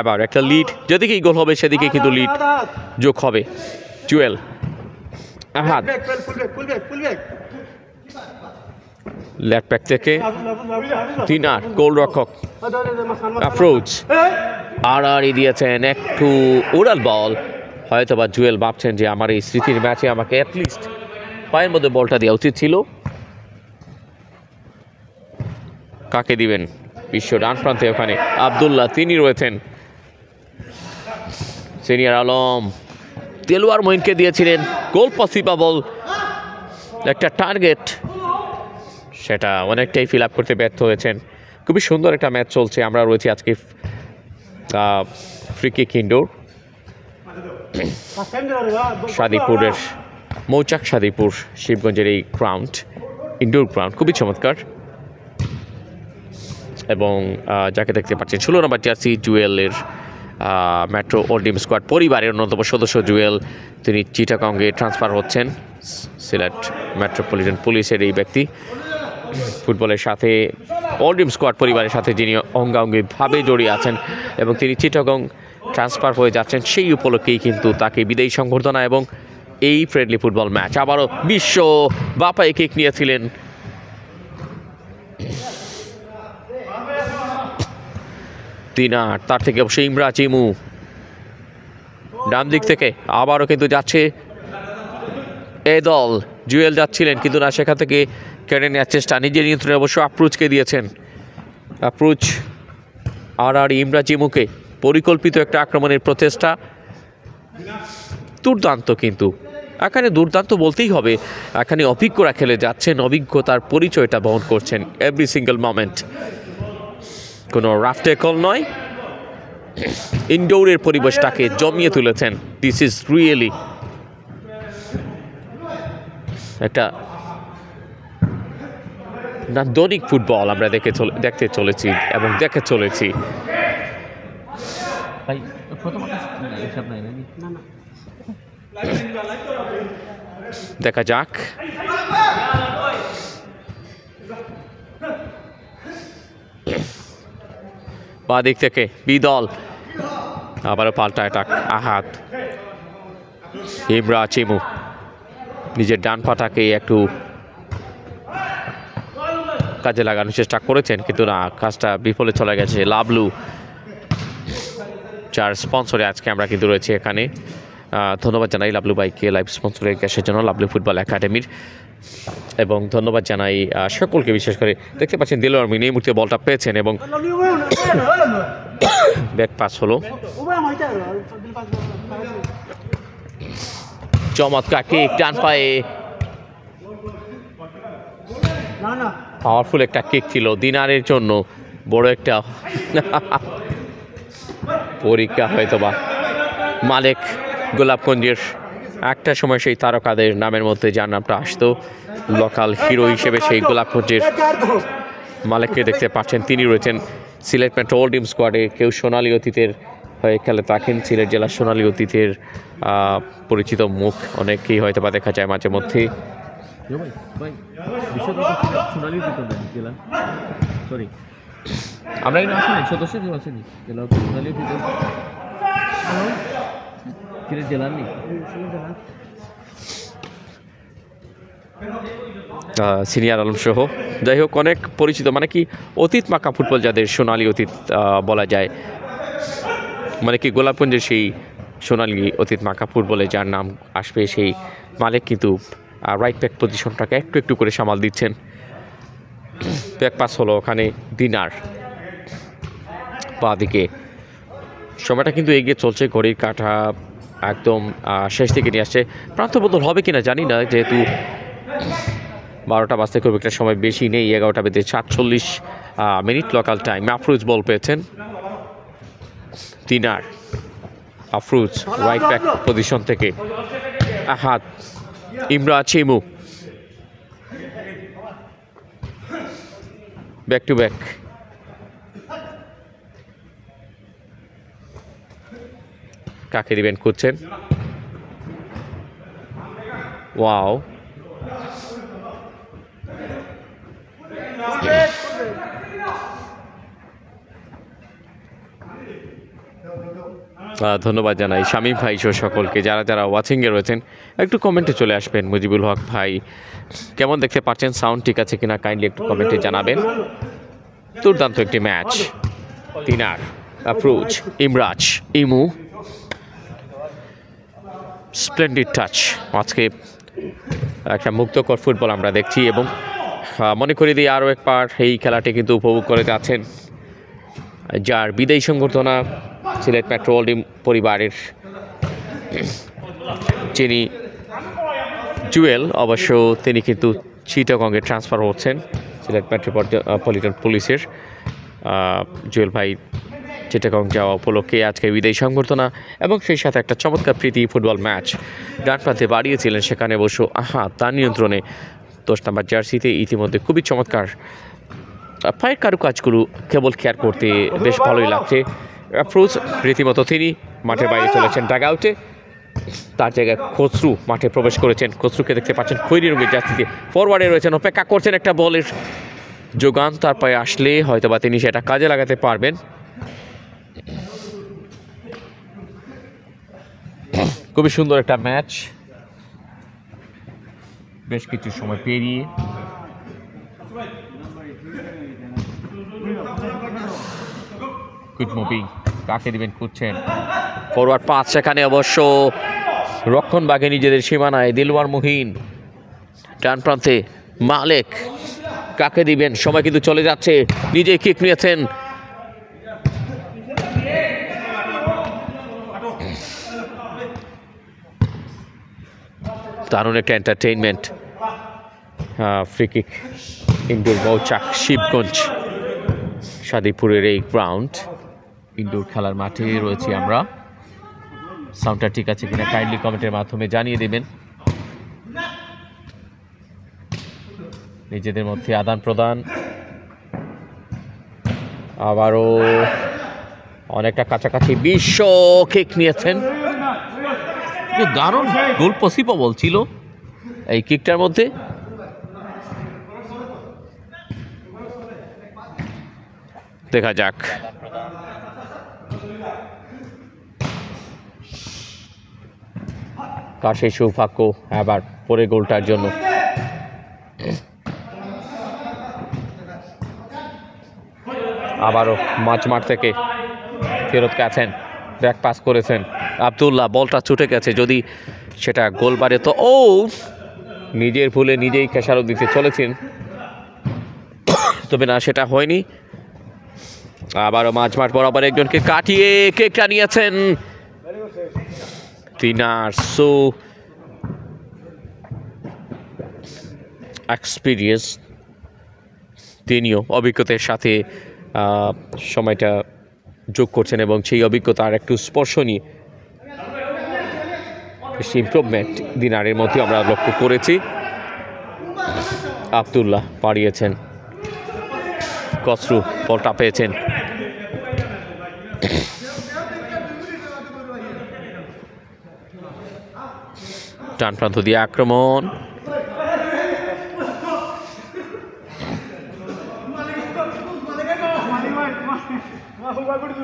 আবার একটা লিড, যেদিকেই গোল হবে সেদিকে কিন্তু লিড যোগ হবে। জুয়েল আহাদ লেফট ব্যাক থেকে দিনার গোলরক্ষক অ্যাপ্রোচ আর দিয়েছেন একটু ওরাল বল, হয়তো বা জুয়েল ভাবছেন যে আমার এই স্মৃতির ম্যাচে আমাকে অ্যাটলিস্ট পায়ের মধ্যে বলটা দেওয়া উচিত ছিল। কাকে দিবেন? বিশ্ব ডান প্রান্তে ওখানে আবদুল্লাহ তিনি রয়েছেন, সিনিয়র আলম দেলোয়ার মঈনকে দিয়েছিলেন গোল পসিবল একটা টার্গেট, সেটা অনেকটাই ফিল আপ করতে ব্যর্থ হয়েছেন। খুবই সুন্দর একটা ম্যাচ চলছে, আমরা রয়েছি আজকে ফ্রি কিক ইনডোর শাদীপুরের মৌচাক শাদীপুর শিবগঞ্জের এই গ্রাউন্ড, ইনডোর গ্রাউন্ড খুবই চমৎকার। এবং যাকে দেখতে পাচ্ছেন 16 নম্বর জার্সি জুয়েলের মেট্রো ওল্ডিম স্কোয়াড পরিবারের অন্যতম সদস্য জুয়েল, তিনি চিটাগংয়ে ট্রান্সফার হচ্ছেন। সিলেট মেট্রোপলিটন পুলিশের এই ব্যক্তি ফুটবলের সাথে ওল্ডিম স্কোয়াড পরিবারের সাথে যিনি অঙ্গাঙ্গিভাবে জড়িয়ে আছেন এবং তিনি চিটাগং ট্রান্সফার হয়ে যাচ্ছেন, সেই উপলক্ষেই কিন্তু তাকে বিদায়ী সংবর্ধনা এবং এই ফ্রেন্ডলি ফুটবল ম্যাচ। আবারও বিশ্ব বাপাই কিক নিয়েছিলেন, তার থেকে অবশ্যই ইমরান চিমু ডান দিক থেকে আবারও কিন্তু যাচ্ছে এই দল। জুয়েল যাচ্ছিলেন কিন্তু না, সেখান থেকে কেড়ে নেওয়ার চেষ্টা, নিজের নিয়ন্ত্রণে অবশ্য আপ্রুচকে দিয়েছেন। আপ্রুচ আর ইমরান চিমুকে পরিকল্পিত একটা আক্রমণের প্রচেষ্টা, দুর্দান্ত, কিন্তু এখানে দুর্দান্ত বলতেই হবে, এখানে অভিজ্ঞরা খেলে যাচ্ছেন, অভিজ্ঞতার পরিচয়টা বহন করছেন এভরি সিঙ্গেল মোমেন্ট। কোনো রাফ ট্যাকল নয়, ইনডোরের পরিবেশটাকে জমিয়ে তুলেছেন। দিস ইজ রিয়েলি একটা নান্দনিক ফুটবল আমরা দেখতে চলেছি এবং দেখে চলেছি। দেখা যাক বা দিক থেকে বিদল, আবারও পাল্টা অ্যাটাক, আহাত ইমরান চিমু নিজের ডান পাটাকে একটু কাজে লাগানোর চেষ্টা করেছেন কিন্তু না, কাজটা বিফলে চলে গেছে। লাবলু, যার স্পন্সরে আজকে আমরা কিন্তু রয়েছি এখানে, ধন্যবাদ জানাই লাবলু ভাইকে লাইভ স্পন্সরের গ্যাসের জন্য, লাবলু ফুটবল একাডেমির, এবং ধন্যবাদ জানাই সকলকে, বিশেষ করে দেখতে পাচ্ছেন দেলোয়ার মঈন এই মুহূর্তে বলটা পেয়েছেন এবং ব্যাক পাস হলো, চমৎকার কিক ডান পায়ে, পাওয়ারফুল একটা কিক ছিল দিনারের জন্য, বড় একটা পরীক্ষা হয়তোবা মালেক গোলাপগঞ্জের একটা সময় সেই তারকাদের নামের মধ্যে যার নামটা আসতো, লোকাল হিরো হিসেবে সেই গোলাপগঞ্জের মালেককে দেখতে পাচ্ছেন। তিনি রয়েছেন সিলেট মেট্রো ওল্ডিম স্কোয়াডে, কেউ সোনালী অতীতের হয়ে খেলে থাকেন, সিলেট জেলার সোনালী অতীতের পরিচিত মুখ অনেকেই হয়তো বা দেখা যায় মাঝে মধ্যে। আমরা সদস্য জেলার নেই সিনিয়র আলম সহ, যাই হোক অনেক পরিচিত, মানে কি অতীত মাখা ফুটবল যাদের সোনালী অতীত বলা যায়, মানে কি গোলাপগঞ্জের সেই সোনালী অতীত মাখা ফুটবলে যার নাম আসবে সেই মালিক কিন্তু রাইট ব্যাক পজিশনটাকে একটু একটু করে সামাল দিচ্ছেন। ব্যাক পাস হলো ওখানে দিনার, বাঁ দিকে সময়টা কিন্তু এগিয়ে চলছে, ঘড়ির কাঁটা একদম শেষ দিকে নিয়ে আসছে। প্রান্ত বদল হবে কিনা জানি না, যেহেতু 12টা বাজতে খুব একটা সময় বেশি নেই, 11টা বেজে 47 মিনিট লোকাল টাইম। আফরুজ বল পেয়েছেন, দিনার, আফরুজ রাইট ব্যাক পজিশন থেকে, আহাদ, ইমরান চিমু, ব্যাক টু ব্যাক, কাকে দিবেন খুঁজছেন। ওয়াও, ধন্যবাদ জানাই শামীম ভাই সহ সকলকে, যারা যারা ওয়াচিংয়ে রয়েছেন একটু কমেন্টে চলে আসবেন। মুজিবুল হক ভাই কেমন দেখতে পাচ্ছেন, সাউন্ড ঠিক আছে কিনা কাইন্ডলি একটু কমেন্টে জানাবেন। দুর্দান্ত একটি ম্যাচ। তিনার অ্যাপ্রোচ, ইমরাজ, ইমু, স্প্লেন্ডিড টাচ। আজকে একটা মুক্তকর ফুটবল আমরা দেখছি এবং মনে করি দিই আরও একবার এই খেলাটি কিন্তু উপভোগ করে যাচ্ছেন যার বিদায়ী সংবর্ধনা সিলেট মেট্রো হোল্ডিং পরিবারের যিনি জুয়েল, অবশ্য তিনি কিন্তু চিটাগংয়ে ট্রান্সফার হচ্ছেন সিলেট মেট্রোপলিটন পুলিশের। জুয়েল ভাই চিটাগং যাওয়া উপলক্ষে আজকে বিদায়ী সংবর্ধনা এবং সেই সাথে একটা চমৎকার প্রীতি ফুটবল ম্যাচ ডান প্রান্তে বাড়িয়েছিলেন, সেখানে অবশ্য তার নিয়ন্ত্রণে 10 নম্বর জার্সিতে ইতিমধ্যে খুবই চমৎকার পায়ের কারুকাজগুলো কেবল কেয়ার করতে বেশ ভালোই লাগছে। অ্যাপ্রোচ রীতিমতো তিনি মাঠের বাইরে চলেছেন ডাগ আউটে, তার জায়গায় খসরু মাঠে প্রবেশ করেছেন। খসরুকে দেখতে পাচ্ছেন খৈরি রঙের জার্সিতে, ফরওয়ার্ডে রয়েছেন, অপেক্ষা করছেন একটা বলের যোগান তার পায়ে আসলে হয়তোবা তিনি সেটা কাজে লাগাতে পারবেন। খুবই সুন্দর একটা ম্যাচ, বেশ কিছু সময় পেরিয়ে কুইক মুভিং, কাকে দিবেন খুঁজছেন। ফরওয়ার্ড পাস, সেখানে অবশ্য রক্ষণভাগে নিজেদের সীমানায় দিলওয়ার মুহিন, ডান প্রান্তে মালেক, কাকে দিবেন, সময় কিন্তু চলে যাচ্ছে, নিজেই কিক নিয়েছেন। দারুণ একটা এন্টারটেইনমেন্ট। ফ্রি কিক ইনডোর মৌচাক শিবগঞ্জ শাদীপুরের এই গ্রাউন্ড ইনডোর খেলার মাঠে রয়েছি আমরা। সাউন্ডটা ঠিক আছে কিনা কাইন্ডলি কমেন্টের মাধ্যমে জানিয়ে দেবেন। নিজেদের মধ্যে আদান প্রদান, আবারও অনেকটা কাছাকাছি, বিশ্ব কিক নিয়েছেন। দারুণ গোল পসিবল ছিল এই কিকটার মধ্যে। দেখা যাক কার সেই সৌভাগ্য আবার পরে গোলটার জন্য। আবারও মাঝমাঠ থেকে ফেরত গেছেন, ব্যাক পাস করেছেন আব্দুল্লাহ, বলটা ছুটে গেছে, যদি সেটা গোল বাড়ে তো ও নিজের ভুলে নিজেই খেসারত দিতে চলেছেন, তবে না সেটা হয়নি। আবারও মাঝমাঠ বরাবর একজনকে কাটিয়ে কেকটা নিয়েছেন তিনার। সো এক্সপিরিয়েন্স, তিনিও অভিজ্ঞতার সাথে সময়টা যোগ করছেন এবং সেই অভিজ্ঞতার একটু স্পর্শ নিয়ে ইমপ্রুভমেন্ট দিনারের মধ্যে আমরা লক্ষ্য করেছি। আব্দুল্লাহ পাড়িয়েছেন, খসরু বলটা পেয়েছেন, ডান প্রান্ত দিয়ে আক্রমণ,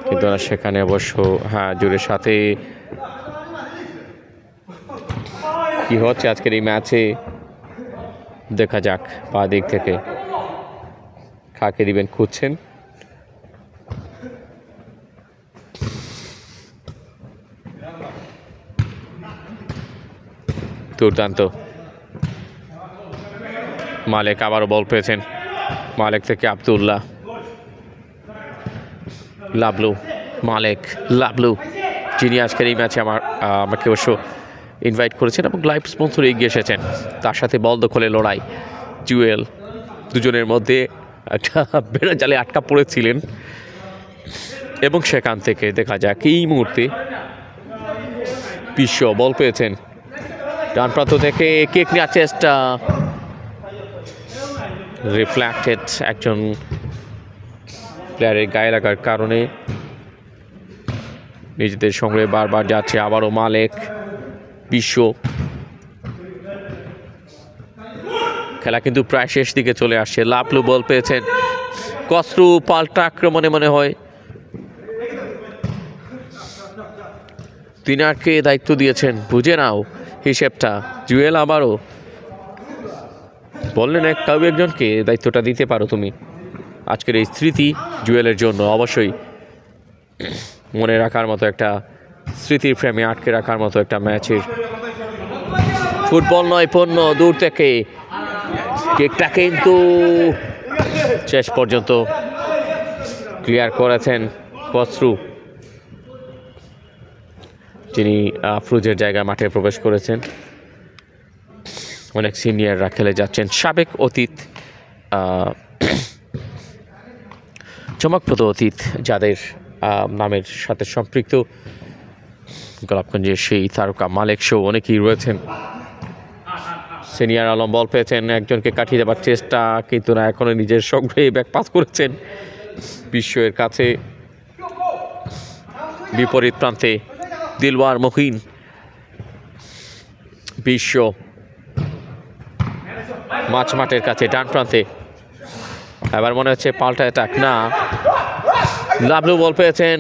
কিন্তু সেখানে অবশ্য জোরের সাথে কি হচ্ছে আজকের এই ম্যাচে দেখা যাক। পা দিক থেকে কাকে দিবেন খুঁজছেন। দুর্দান্ত, মালেক আবারও বল পেয়েছেন, মালেক থেকে আব্দুল্লাহ, লাবলু, মালেক, লাবলু, যিনি আজকের এই ম্যাচে আমাকে অবশ্য ইনভাইট করেছেন এবং লাইভ স্পন্সর এগিয়ে এসেছেন। তার সাথে বল দখলে লড়াই, জুয়েল, দুজনের মধ্যে একটা বেড়া জালে আটকা পড়েছিলেন এবং সেখান থেকে দেখা যাক এই মুহূর্তে বিশ্ব বল পেয়েছেন, ডান প্রান্ত থেকে কেক নেওয়ার চেষ্টা, রিফ্লেক্টেড একজন প্লেয়ারের গায়ে লাগার কারণে নিজেদের সঙ্গে বারবার যাচ্ছে, আবারও মালেক, বিশ্ব। খেলা কিন্তু প্রায় শেষ দিকে চলে আসছে। লাভলু বল পেয়েছেন, কসরু পাল্টা আক্রমণে মনে হয় তিনারকে দায়িত্ব দিয়েছেন, বুঝে নাও হিসেবটা। জুয়েল আবারও বললেন কেউ একজনকে দায়িত্বটা দিতে পারো তুমি। আজকের এই স্মৃতি জুয়েলের জন্য অবশ্যই মনে রাখার মতো একটা স্মৃতির ফ্রেমে আটকে রাখার মতো একটা ম্যাচের। ফুটবল নয় পণ্য, দূর থেকে কেকটা কিন্তু শেষ পর্যন্ত ক্লিয়ার করেছেন কসরু, যিনি আফরোজের জায়গায় মাঠে প্রবেশ করেছেন। অনেক সিনিয়ররা খেলে যাচ্ছেন, সাবেক অতীত চমকপ্রদ অতীত যাদের নামের সাথে সম্পৃক্ত গোলাপগঞ্জের সেই তারকা মালেক শো অনেকেই রয়েছেন। সিনিয়র আলম বল পেয়েছেন, একজনকে কাটিয়ে দেবার চেষ্টা, কিন্তু না, এখনো নিজের সংগ্রহে ব্যাক পাস করেছেন বিশ্বের কাছে। বিপরীত প্রান্তে দিলওয়ার মহিন, বিশ্ব মাঠের কাছে ডান প্রান্তে। এবার মনে হচ্ছে পাল্টা অ্যাটাক, না, লাভলু বল পেয়েছেন,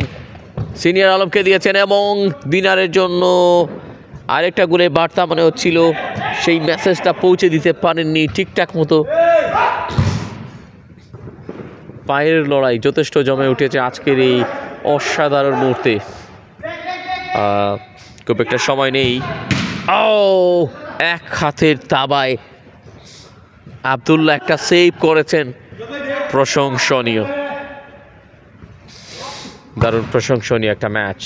সিনিয়র আলমকে দিয়েছেন এবং দিনারের জন্য আরেকটা গোলে বার্তা মনে হচ্ছিল, সেই মেসেজটা পৌঁছে দিতে পারেননি ঠিকঠাক মতো। পায়ের লড়াই যথেষ্ট জমে উঠেছে আজকের এই অসাধারণ মুহূর্তে। খুব একটা সময় নেই। ও, এক হাতের তাবায় আব্দুল্লাহ একটা সেভ করেছেন, প্রশংসনীয়, দারুণ প্রশংসনীয় একটা ম্যাচ।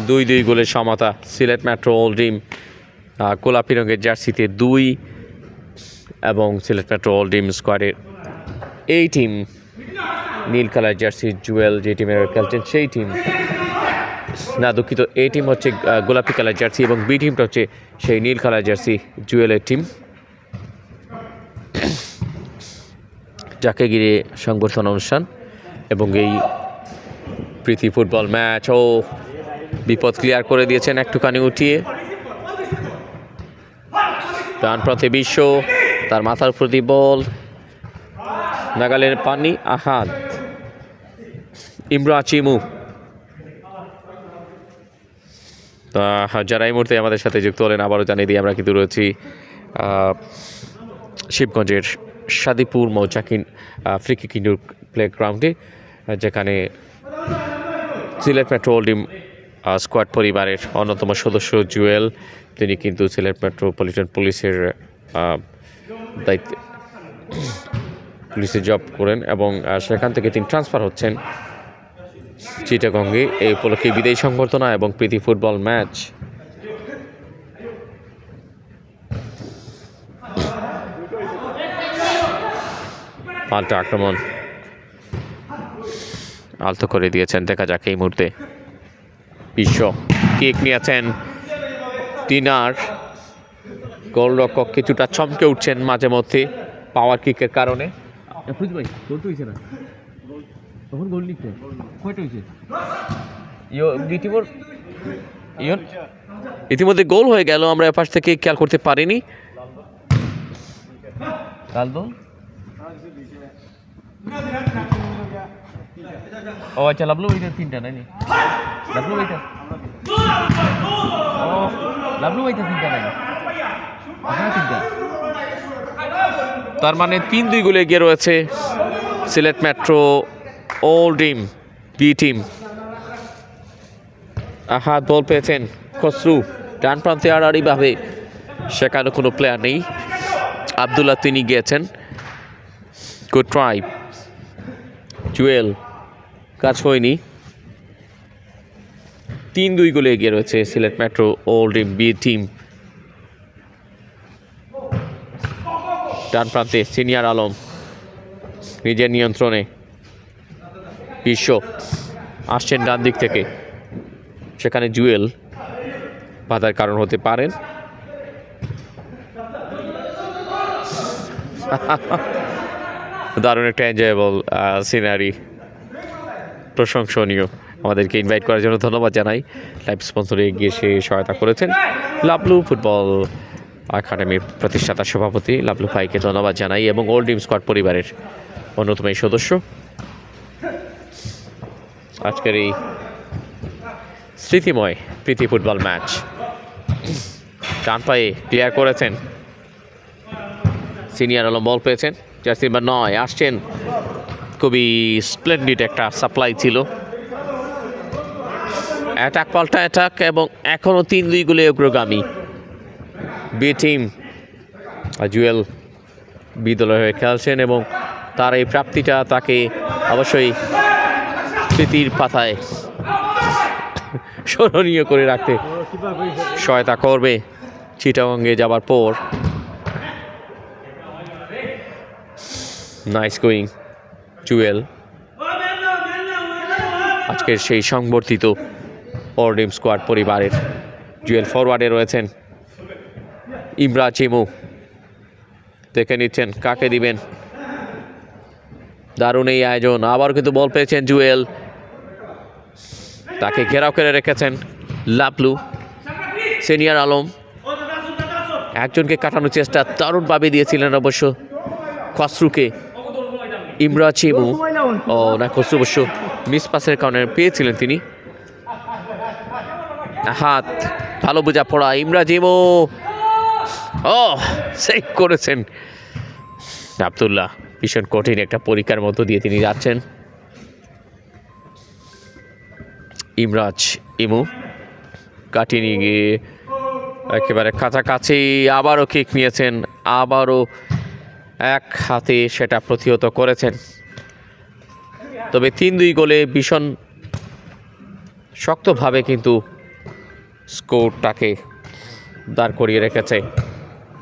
2-2 গোলের সমতা। সিলেট মেট্রো ওল্ড ড্রিম গোলাপি রঙের জার্সিতে 2 এবং সিলেট মেট্রো ওল্ড ড্রিম স্কোয়াডের এই টিম নীল কালার জার্সি জুয়েল যে টিমের খেলছেন সেই টিম, না দুঃখিত, এই টিম হচ্ছে গোলাপি কালার জার্সি এবং বি টিমটা হচ্ছে সেই নীল কালার জার্সি জুয়েলের টিম, যাকে ঘিরে সংবর্ধনা অনুষ্ঠান এবং এই প্রীতি ফুটবল ম্যাচ। ও, বিপদ ক্লিয়ার করে দিয়েছেন একটুখানি উঠিয়ে। ডান প্রান্তে বিশ্ব, তার মাথার প্রতি বল, নাগালের পানি, আহাদ, ইমরা চিমু। যারা এই মুহূর্তে আমাদের সাথে যুক্ত হলেন আবারও জানিয়ে দিই, আমরা কিন্তু রয়েছি শিবগঞ্জের সাদিপুর মৌচাকিন ফ্রিকিক ইনডোর প্লে গ্রাউন্ডে, যেখানে Sylhet metro old dream squad পরিবারের অন্যতম সদস্য জুয়েল, তিনি কিন্তু সিলেট মেট্রোপলিটন পুলিশের দায়িত্বে পুলিশে জব করেন এবং সেখান থেকে তিনি ট্রান্সফার হচ্ছেন চিটাগংয়ে। এই উপলক্ষে বিদায়ী সংবর্ধনা এবং প্রীতি ফুটবল ম্যাচ। পাল্টা আক্রমণ আলতো করে দিয়েছেন, দেখা যাক এই মুহূর্তে। বিশ্ব কিক নিয়েছেন, তিনার গোলরক্ষক কিছুটা চমকে উঠছেন মাঝে মধ্যে পাওয়ার কিকের কারণে। তখন গোল লিখছে কয়টা হয়েছে, ইতিমধ্যে গোল হয়ে গেল, আমরা এপাশ থেকে খেয়াল করতে পারিনি। ও আচ্ছা, লাভলু ভাইটা 3টা নাইনি, লাভলু ভাইটা 3টা নাইনি, 3টা, তার মানে 3-2 গোলে এগিয়ে রয়েছে Sylhet metro old dream B team. Ahad ball পেয়েছেন, খসরু ডান প্রান্তে আড়াআড়িভাবে, সেখানে কোনো প্লেয়ার নেই, আবদুল্লাহ তিনি গিয়েছেন। গুড ট্রাই, জুয়েল, কাজ হয়নি। 3-2 গোলে এগিয়ে রয়েছে Sylhet metro old dream B team. ডান প্রান্তে সিনিয়র আলম নিজের নিয়ন্ত্রণে, বিশ্ব আসছেন ডান দিক থেকে, সেখানে জুয়েল বাধার কারণ হতে পারেন। দারুণ একটা এনজয়েবল সিনারি, প্রশংসনীয়। আমাদেরকে ইনভাইট করার জন্য ধন্যবাদ জানাই। লাইভ স্পন্সরে এগিয়ে এসে সহায়তা করেছেন লাভলু ফুটবল একাডেমির প্রতিষ্ঠাতা সভাপতি লাভলু ভাইকে ধন্যবাদ জানাই এবং ওল্ড ড্রিম স্কোয়াড পরিবারের অন্যতম এই সদস্য। আজকের এই স্মৃতিময় প্রীতি ফুটবল ম্যাচ ডান পায়ে ক্লিয়ার করেছেন সিনিয়র আলম, বল পেয়েছেন জার্সি নাম্বার 9 আসছেন, খুবই স্প্লেন্ডিড একটা সাপ্লাই ছিল। অ্যাটাক পাল্টা অ্যাটাক এবং এখনও 3-2 গোলে অগ্রগামী বি টিম। জুয়েল বি দলের হয়ে খেলছেন এবং তার এই প্রাপ্তিটা তাকে অবশ্যই স্মৃতির পাতায় স্মরণীয় করে রাখতে সহায়তা করবে চিটাগংয়ে যাবার পর। Nice going Jewel. আজকের সেই সংবর্ধিত ওল্ড ড্রিম স্কোয়াড পরিবারের জুয়েল ফরওয়ার্ডে রয়েছেন ইমরা চিমু, দেখে নিচ্ছেন কাকে দিবেন। দারুণ এই আয়োজন, আবার কিন্তু বল পেয়েছেন জুয়েল, তাকে ঘেরাও করে রেখেছেন লাভলু। সিনিয়র আলম একজনকে কাটানোর চেষ্টা দারুণভাবে দিয়েছিলেন অবশ্য খসরুকে। ইমরা চিমু না খসরু অবশ্য মিস পাসের কারণে পেয়েছিলেন তিনি। হাত ভালো বোঝা পড়া ইমরা চিমু সেভ করেছেন আব্দুল্লাহ। ভীষণ কঠিন একটা পরীক্ষার মধ্য দিয়ে তিনি যাচ্ছেন। ইমরাজ ইমু কাটিয়ে নিয়ে গিয়ে একেবারে কাছাকাছি আবারও কিক নিয়েছেন, আবারও এক হাতে সেটা প্রতিহত করেছেন। তবে 3-2 গোলে ভীষণ শক্তভাবে কিন্তু স্কোরটাকে দাঁড় করিয়ে রেখেছে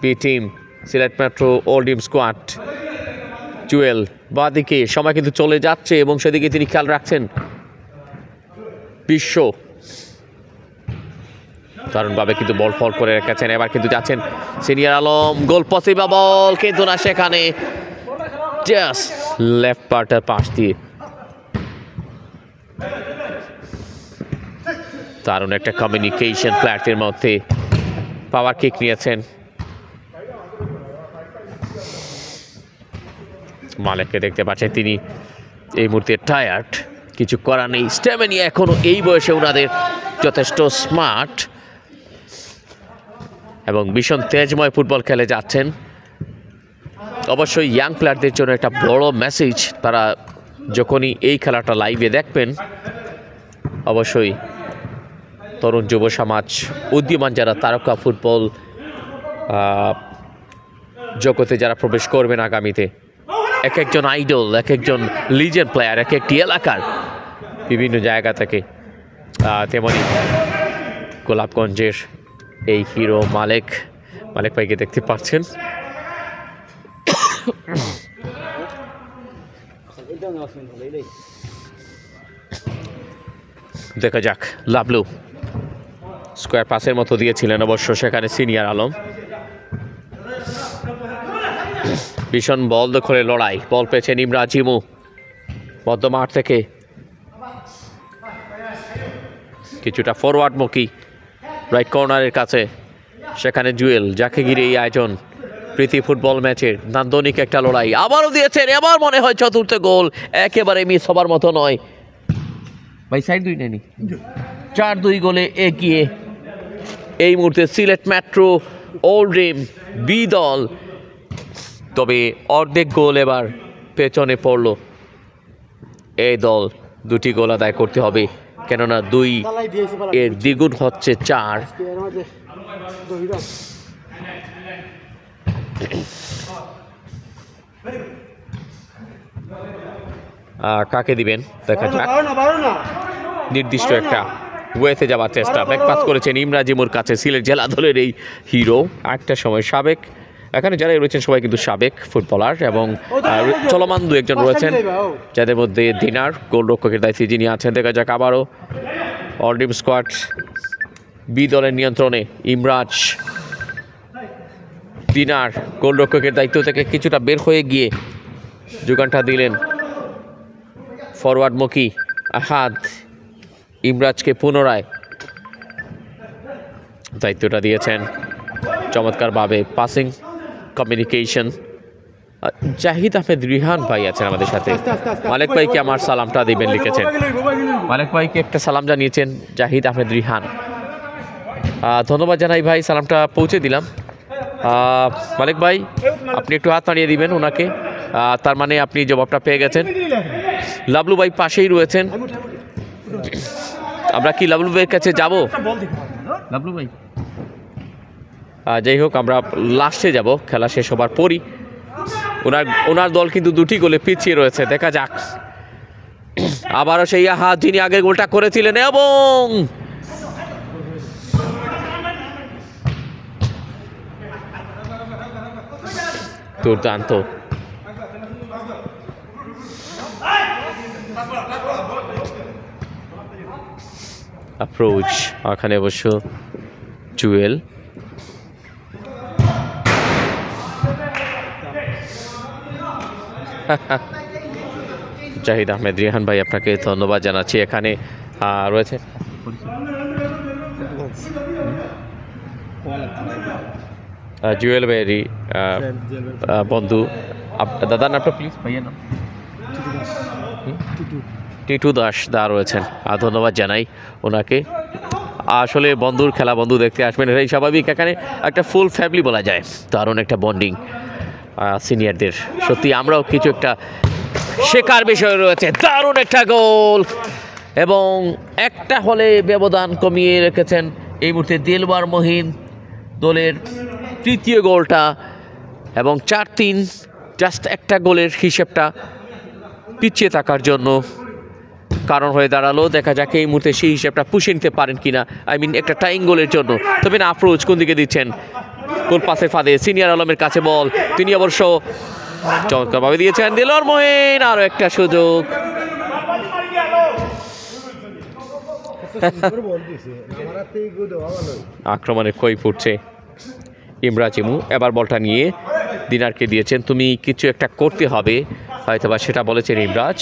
B team Sylhet metro old dream squad. Jewel বাদিকে, সময় কিন্তু চলে যাচ্ছে এবং সেদিকে তিনি খেয়াল রাখছেন। বিশ্ব দারুণভাবে কিন্তু বল ফল করে রেখেছেন। এবার কিন্তু যাচ্ছেন সিনিয়র আলম, গোল পসিবল কিন্তু না, সেখানে জাস্ট লেফট পার্টের পাশ দিয়ে দারুণ একটা কমিউনিকেশন প্ল্যাটের মধ্যে পাওয়ার কিক নিয়েছেন। মালেককে দেখতে পাচ্ছেন তিনি এই মুহূর্তে টায়ার্ড, কিছু করার নেই। স্ট্যামিনা এখনও এই বয়সে ওনাদের যথেষ্ট স্মার্ট এবং ভীষণ তেজময় ফুটবল খেলে যাচ্ছেন। অবশ্যই ইয়াং প্লেয়ারদের জন্য একটা বড় মেসেজ, তারা যখনই এই খেলাটা লাইভে দেখবেন অবশ্যই তরুণ যুব সমাজ, উদীয়মান যারা তারকা ফুটবল জগতে যারা প্রবেশ করবেন আগামীতে, এক একজন আইডল, এক একজন লিজেন্ড প্লেয়ার, এক একটি এলাকার বিভিন্ন জায়গা থেকে, তেমনি গোলাপগঞ্জের এই হিরো মালেক ভাইকে দেখতে পাচ্ছেন। দেখা যাক, লাভলু স্কোয়ার পাসের মতো দিয়েছিলেন অবশ্য, সেখানে সিনিয়র আলম। ভীষণ বল দখলে লড়াই, বল পেয়েছেন ইমরা চিমু মধ্যমাঠ থেকে, কিছুটা ফরওয়ার্ডমুখী রাইট কর্নারের কাছে, সেখানে জুয়েল, যাকে ঘিরে এই আয়োজন প্রীতি ফুটবল ম্যাচের নান্দনিক একটা লড়াই। আবারও দিয়েছেন, এবার মনে হয় চতুর্থ গোল একেবারে মিস হবার মতো নয়। ভাই সাইড 2 নেনি, 4-2 গোলে এগিয়ে এই মুহূর্তে Sylhet metro old dream B দল। তবে অর্ধেক গোল এবার পেছনে পড়ল এই দল, 2টি গোল আদায় করতে হবে, কেননা 2 এর দ্বিগুণ হচ্ছে 4। কাকে দিবেন দেখা যাক। নির্দিষ্ট একটা ওয়েতে যাওয়ার চেষ্টা, ব্যাক পাস করেছেন ইমরা জিমুর কাছে, সিলেট জেলা দলের এই হিরো, একটা সময় সাবেক, এখানে যারা রয়েছেন সবাই কিন্তু সাবেক ফুটবলার এবং চলমান 2-1 রয়েছেন, যাদের মধ্যে দিনার গোলরক্ষকের দায়িত্বে যিনি আছেন। দেখা যাক আবারও ওল্ড ড্রিম স্কোয়াড বি দলের নিয়ন্ত্রণে ইমরাজ। দিনার গোলরক্ষকের দায়িত্ব থেকে কিছুটা বের হয়ে গিয়ে যোগানটা দিলেন ফরওয়ার্ডমুখী আহাদ, ইমরাজকে পুনরায় দায়িত্বটা দিয়েছেন। চমৎকারভাবে পাসিং কমিউনিকেশন। জাহিদ আহমেদ রিহান ভাই আছেন আমাদের সাথে। মালিক ভাইকে আমার সালামটা দিবেন লিখেছেন। মালিক ভাইকে একটা সালাম জানিয়েছেন জাহিদ আহমেদ রিহান। ধন্যবাদ জানাই ভাই, সালামটা পৌঁছে দিলাম। মালিক ভাই আপনি একটু হাত নাড়িয়ে দিবেন ওনাকে, তার মানে আপনি জবাবটা পেয়ে গেছেন। লাবলু ভাই পাশেই রয়েছেন। আমরা কি লাবলু ভাইয়ের কাছে যাব? লাবলু ভাই যাই হোক, আমরা লাস্টে যাব খেলা শেষ হবার পরই। ওনার দল কিন্তু 2টি গোলে পিছিয়ে রয়েছে, দেখা যাক। আবারও সেই হাত যিনি আগের গোলটা করেছিলেন এবং দুর্দান্ত অ্যাপ্রোচ। ওখানে অবশ্য জুয়েল জাহিদ আহমেদ রিহান ভাই আপনাকে ধন্যবাদ জানাচ্ছি। এখানে রয়েছে জুয়েল ভাইয়েরই বন্ধু, দাদার নামটা প্লিজ ভাইয়ের নাম টিটু দাস দা রয়েছেন, ধন্যবাদ জানাই ওনাকে। আসলে বন্ধুর খেলা বন্ধু দেখতে আসবেন, এটাই স্বাভাবিক। এখানে একটা ফুল ফ্যামিলি বলা যায়, দারুণ একটা বন্ডিং সিনিয়রদের। সত্যি আমরাও কিছু একটা শেখার বিষয় রয়েছে। দারুণ একটা গোল এবং একটা হলে ব্যবধান কমিয়ে রেখেছেন এই মুহূর্তে দিলবার মহিন দলের 3য় গোলটা, এবং 4-3 জাস্ট একটা গোলের হিসেবটা পিছিয়ে থাকার জন্য কারণ হয়ে দাঁড়ালো। দেখা যাক এই মুহূর্তে সেই হিসেবটা পুষে নিতে পারেন কিনা, একটা টাইং গোলের জন্য। তবে না, আফরোজ কোন দিকে দিচ্ছেন, গোল পাসের ফাঁদে সিনিয়র আলমের কাছে বল, তিনি অবশ্য চমৎকারভাবে দিয়েছেন। দিলওয়ার মহিন আরও একটা সুযোগ। আক্রমণে কই ফুটছে ইমরাজ ইমু। এবার বলটা নিয়ে দিনারকে দিয়েছেন, তুমি কিছু একটা করতে হবে, হয়তোবা সেটা বলেছেন ইমরাজ।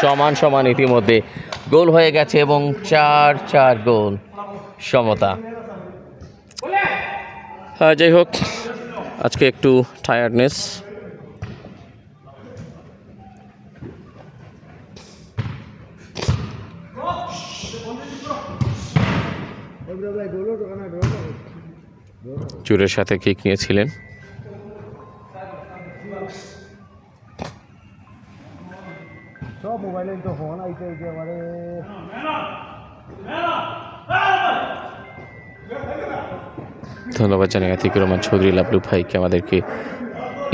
সমান সমান ইতিমধ্যে গোল হয়ে গেছে এবং 4-4 গোল সমতা। যাই হোক, আজকে একটু টায়ার্ডনেস। চুরের সাথে কিক নিয়েছিলেন। ধন্যবাদ জানাই আতিকুর রহমান চৌধুরী লাবলু ভাইকে আমাদেরকে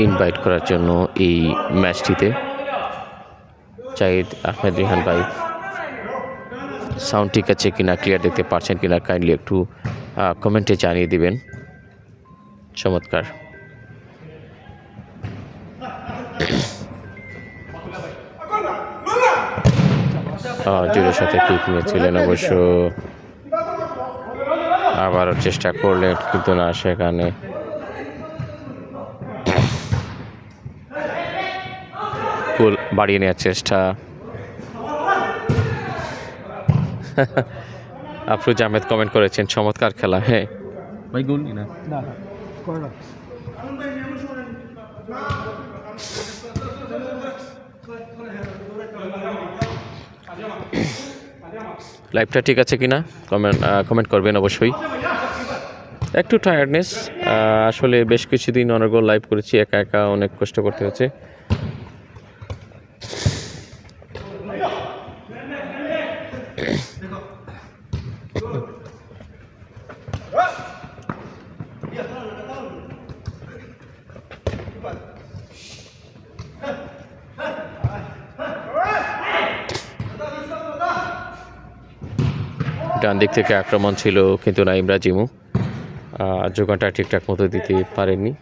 ইনভাইট করার জন্য এই ম্যাচটিতে। জাহিদ আহমেদ রিহান ভাই সাউন্ড ঠিক আছে কিনা, ক্লিয়ার দেখতে পাচ্ছেন কিনা, কাইন্ডলি একটু কমেন্টে জানিয়ে দিবেন। চমৎকার। জুরের সাথে কিক নিয়েছিলেন অবশ্য, আবারও চেষ্টা করলেন কিন্তু না, সেখানে গোল বাড়িয়ে নেওয়ার চেষ্টা। আফরোজ আহমেদ কমেন্ট করেছেন চমৎকার খেলা। হ্যাঁ ভাই, গোল না লাইভটা ঠিক আছে কিনা কমেন্ট করবেন অবশ্যই। একটু টায়ার্ডনেস, আসলে বেশ কিছুদিন অনর্গল লাইভ করেছি, একা একা অনেক কষ্ট করতে হচ্ছে। ডান দিক থেকে আক্রমণ ছিল কিন্তু নাইম রাজিমু যোগানটা ঠিকঠাক মতো দিতে পারেননি।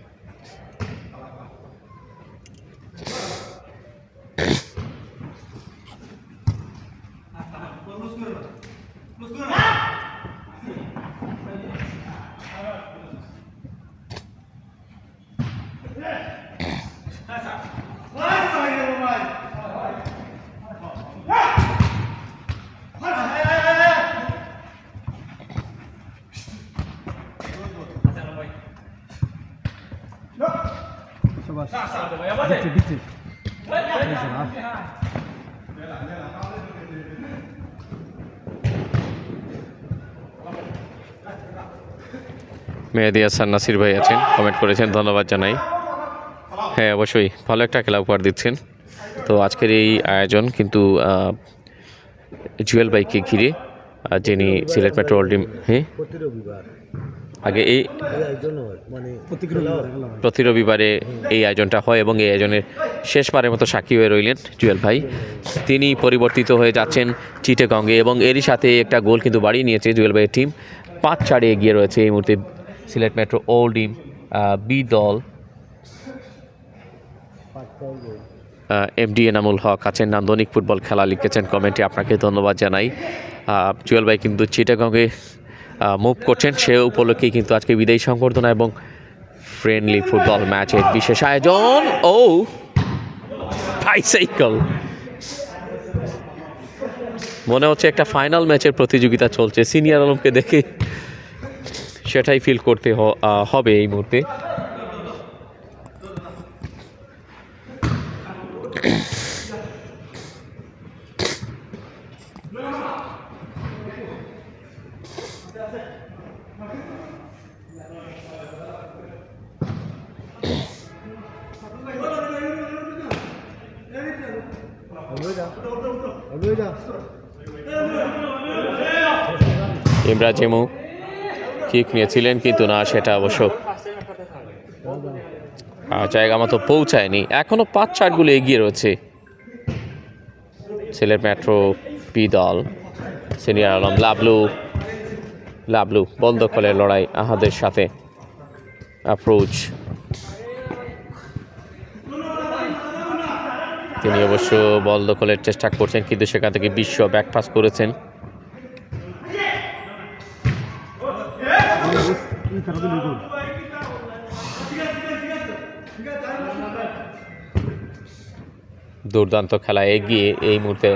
মেহেদি হাসান নাসির ভাই আছেন, কমেন্ট করেছেন, ধন্যবাদ জানাই। হ্যাঁ অবশ্যই ভালো একটা খেলা উপহার দিচ্ছেন। তো আজকের এই আয়োজন কিন্তু জুয়েল ভাইকে ঘিরে, যিনি সিলেট মেট্রো টিম, হ্যাঁ আগে এই প্রতি রবিবারে এই আয়োজনটা হয় এবং এই আয়োজনের শেষবারের মতো সাক্ষী হয়ে রইলেন জুয়েল ভাই। তিনি পরিবর্তিত হয়ে যাচ্ছেন চিটাগংয়ে এবং এরই সাথে একটা গোল কিন্তু বাড়িয়ে নিয়েছে জুয়েল ভাইয়ের টিম। 5-4 এগিয়ে রয়েছে এই মুহূর্তে Sylhet metro old team B দল। এমডি এনামুল হক আছেন, নান্দনিক ফুটবল খেলা লিখেছেন কমেন্টে, আপনাকে ধন্যবাদ জানাই। জুয়েল ভাই কিন্তু চিটাগংয়ে মুভ করছেন, সে উপলক্ষেই কিন্তু আজকে বিদায়ী সংবর্ধনা এবং ফ্রেন্ডলি ফুটবল ম্যাচের বিশেষ আয়োজন। ও বাইসাইকেল, মনে হচ্ছে একটা ফাইনাল ম্যাচের প্রতিযোগিতা চলছে। সিনিয়র আলমকে দেখে সেটাই ফিল করতে হবে এই মুহূর্তে। ইমরাজিমু কিক নিয়েছিলেন কিন্তু না, সেটা অবশ্য জায়গা মতো পৌঁছায়নি। এখনও 5-4 গোলে এগিয়ে রয়েছে সিলেট মেট্রো পি দল। সিনিয়র আলম লাবলু বল দখলের লড়াই আহাদের সাথে অ্যাপ্রোচ, তিনি অবশ্য বল দখলের চেষ্টা করছেন কিন্তু সেখান থেকে বিশ্ব ব্যাকপাস করেছেন। দুর্দান্ত খেলা এগিয়ে এই মুহূর্তে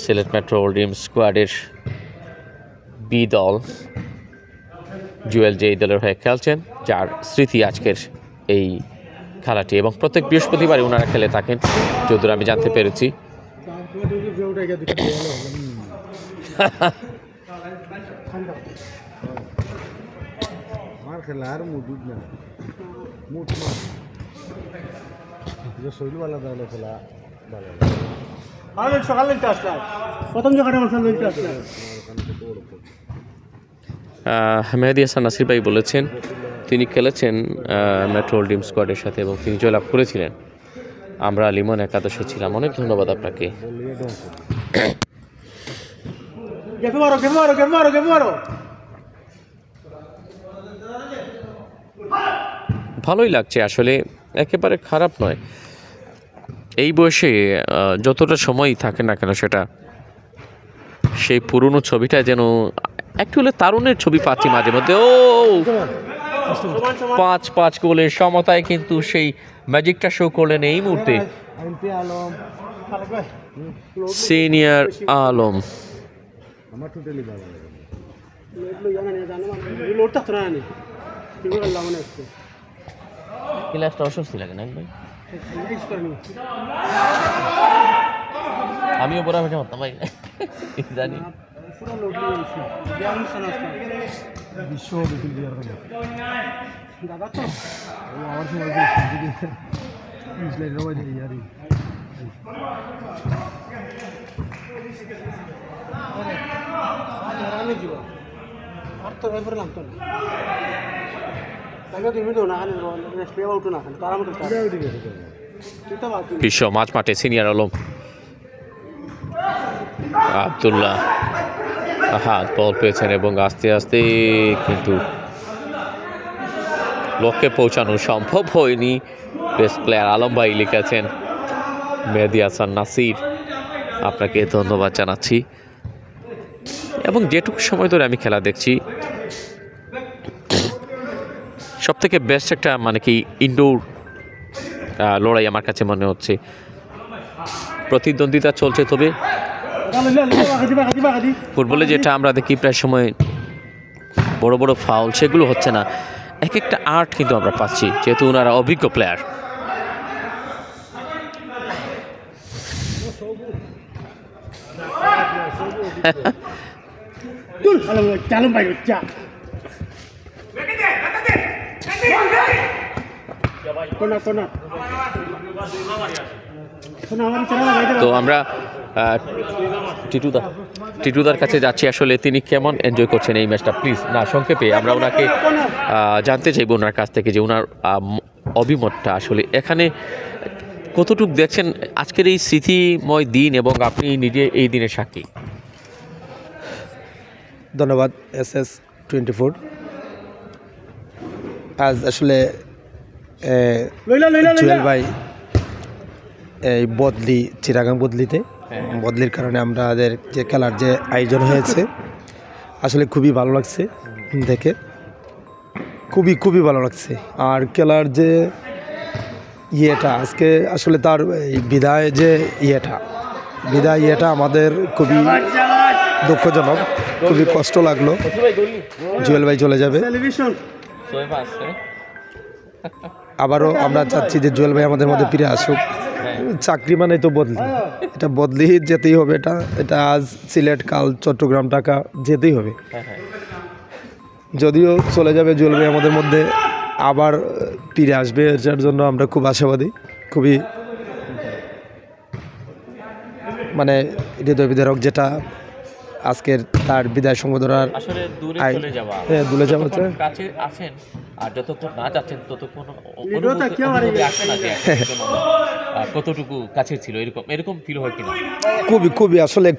সিলেট মেট্রো ড্রিম স্কোয়াডের বি দল। জুয়েল যে দলের হয়ে খেলছেন, যার স্মৃতি আজকের এই খেলাটি, এবং প্রত্যেক বৃহস্পতিবারই ওনারা খেলে থাকেন যতদূর আমি জানতে পেরেছি। মেহেদি হাসান নাসির ভাই বলেছেন তিনি খেলেছেন মেট্রো ড্রিম স্কোয়াডের সাথে এবং তিনি জয়লাভ করেছিলেন। আমরা লিমন একাদশে ছিলাম। অনেক ধন্যবাদ আপনাকে। ভালোই লাগছে আসলে, একেবারে খারাপ নয়। এই বয়সে যতটা সময় থাকে না কেন, সেটা সেই পুরনো ছবিটা যেন একটু হলে তারুণের ছবি পাচ্ছি মাঝে মধ্যে। ও 5-5 গোলের সমতায় কিন্তু সেই ম্যাজিকটা শো করলেন এই মুহূর্তে সিনিয়র আলম। অস্বস্তি লাগে না ভাই, আমিও বড় হয়ে ভাই জানি। বিশ্ব মাঝ মাঠে সিনিয়র আলম আব্দুল্লাহ হাত বল পেয়েছেন এবং আস্তে আস্তে কিন্তু লক্ষ্যে পৌঁছানো সম্ভব হয়নি। বেস্ট প্লেয়ার আলম ভাই লিখেছেন। মেহেদী হাসান নাসির, আপনাকে ধন্যবাদ জানাচ্ছি। এবং যেটুকু সময় ধরে আমি খেলা দেখছি, সবথেকে বেস্ট একটা মানে কি ইনডোর লড়াই আমার কাছে মনে হচ্ছে। প্রতিদ্বন্দ্বিতা চলছে, তবে ফুটবলে যেটা আমরা দেখি প্রায় সময় বড় বড় ফাউল, সেগুলো হচ্ছে না। এক একটা আর্ট কিন্তু আমরা পাচ্ছি, যেহেতু ওনারা অভিজ্ঞ প্লেয়ার। তো আমরা টিটুদার কাছে যাচ্ছি, আসলে তিনি কেমন এনজয় করছেন এই ম্যাচটা। প্লিজ না সংক্ষেপে আমরা ওনাকে জানতে চাইব ওনার কাছ থেকে যে ওনার অভিমতটা আসলে এখানে কতটুকু দেখছেন আজকের এই স্মৃতিময় দিন, এবং আপনি নিজে এই দিনের সাক্ষী। ধন্যবাদ SS24। আজ আসলে জুয়েল ভাই এই বদলি চিরাগাং বদলিতে বদলির কারণে আমাদের যে খেলার যে আয়োজন হয়েছে আসলে খুবই ভালো লাগছে দেখে, খুবই ভালো লাগছে। আর খেলার যে ইয়েটা আজকে আসলে তার এই বিদায় ইয়েটা আমাদের খুবই দুঃখজনক, খুবই কষ্ট লাগলো। জুয়েল ভাই চলে যাবে, আবারও আমরা চাচ্ছি যে জুয়েল ভাই আমাদের মধ্যে ফিরে আসুক। চাকরি মানে তো বদলি, এটা বদলি যেতেই হবে। এটা আজ সিলেট, কাল চট্টগ্রাম, ঢাকা যেতেই হবে। যদিও চলে যাবে জুয়েল ভাই, আমাদের মধ্যে আবার ফিরে আসবে, এটার জন্য আমরা খুব আশাবাদী। খুবই মানে হৃদয় বিদারক যেটা আজকের তার বিদায় সংবর্ধনার আসলে দূরে চলে যাওয়া, দূরে যাওয়া কাছে আছেন আর যতক্ষণ না যাচ্ছেন ততক্ষণ অনুভূতি আসে না যে কতটুকু কাছে ছিল, এরকম ফিল হয় কিনা। খুবই আসলে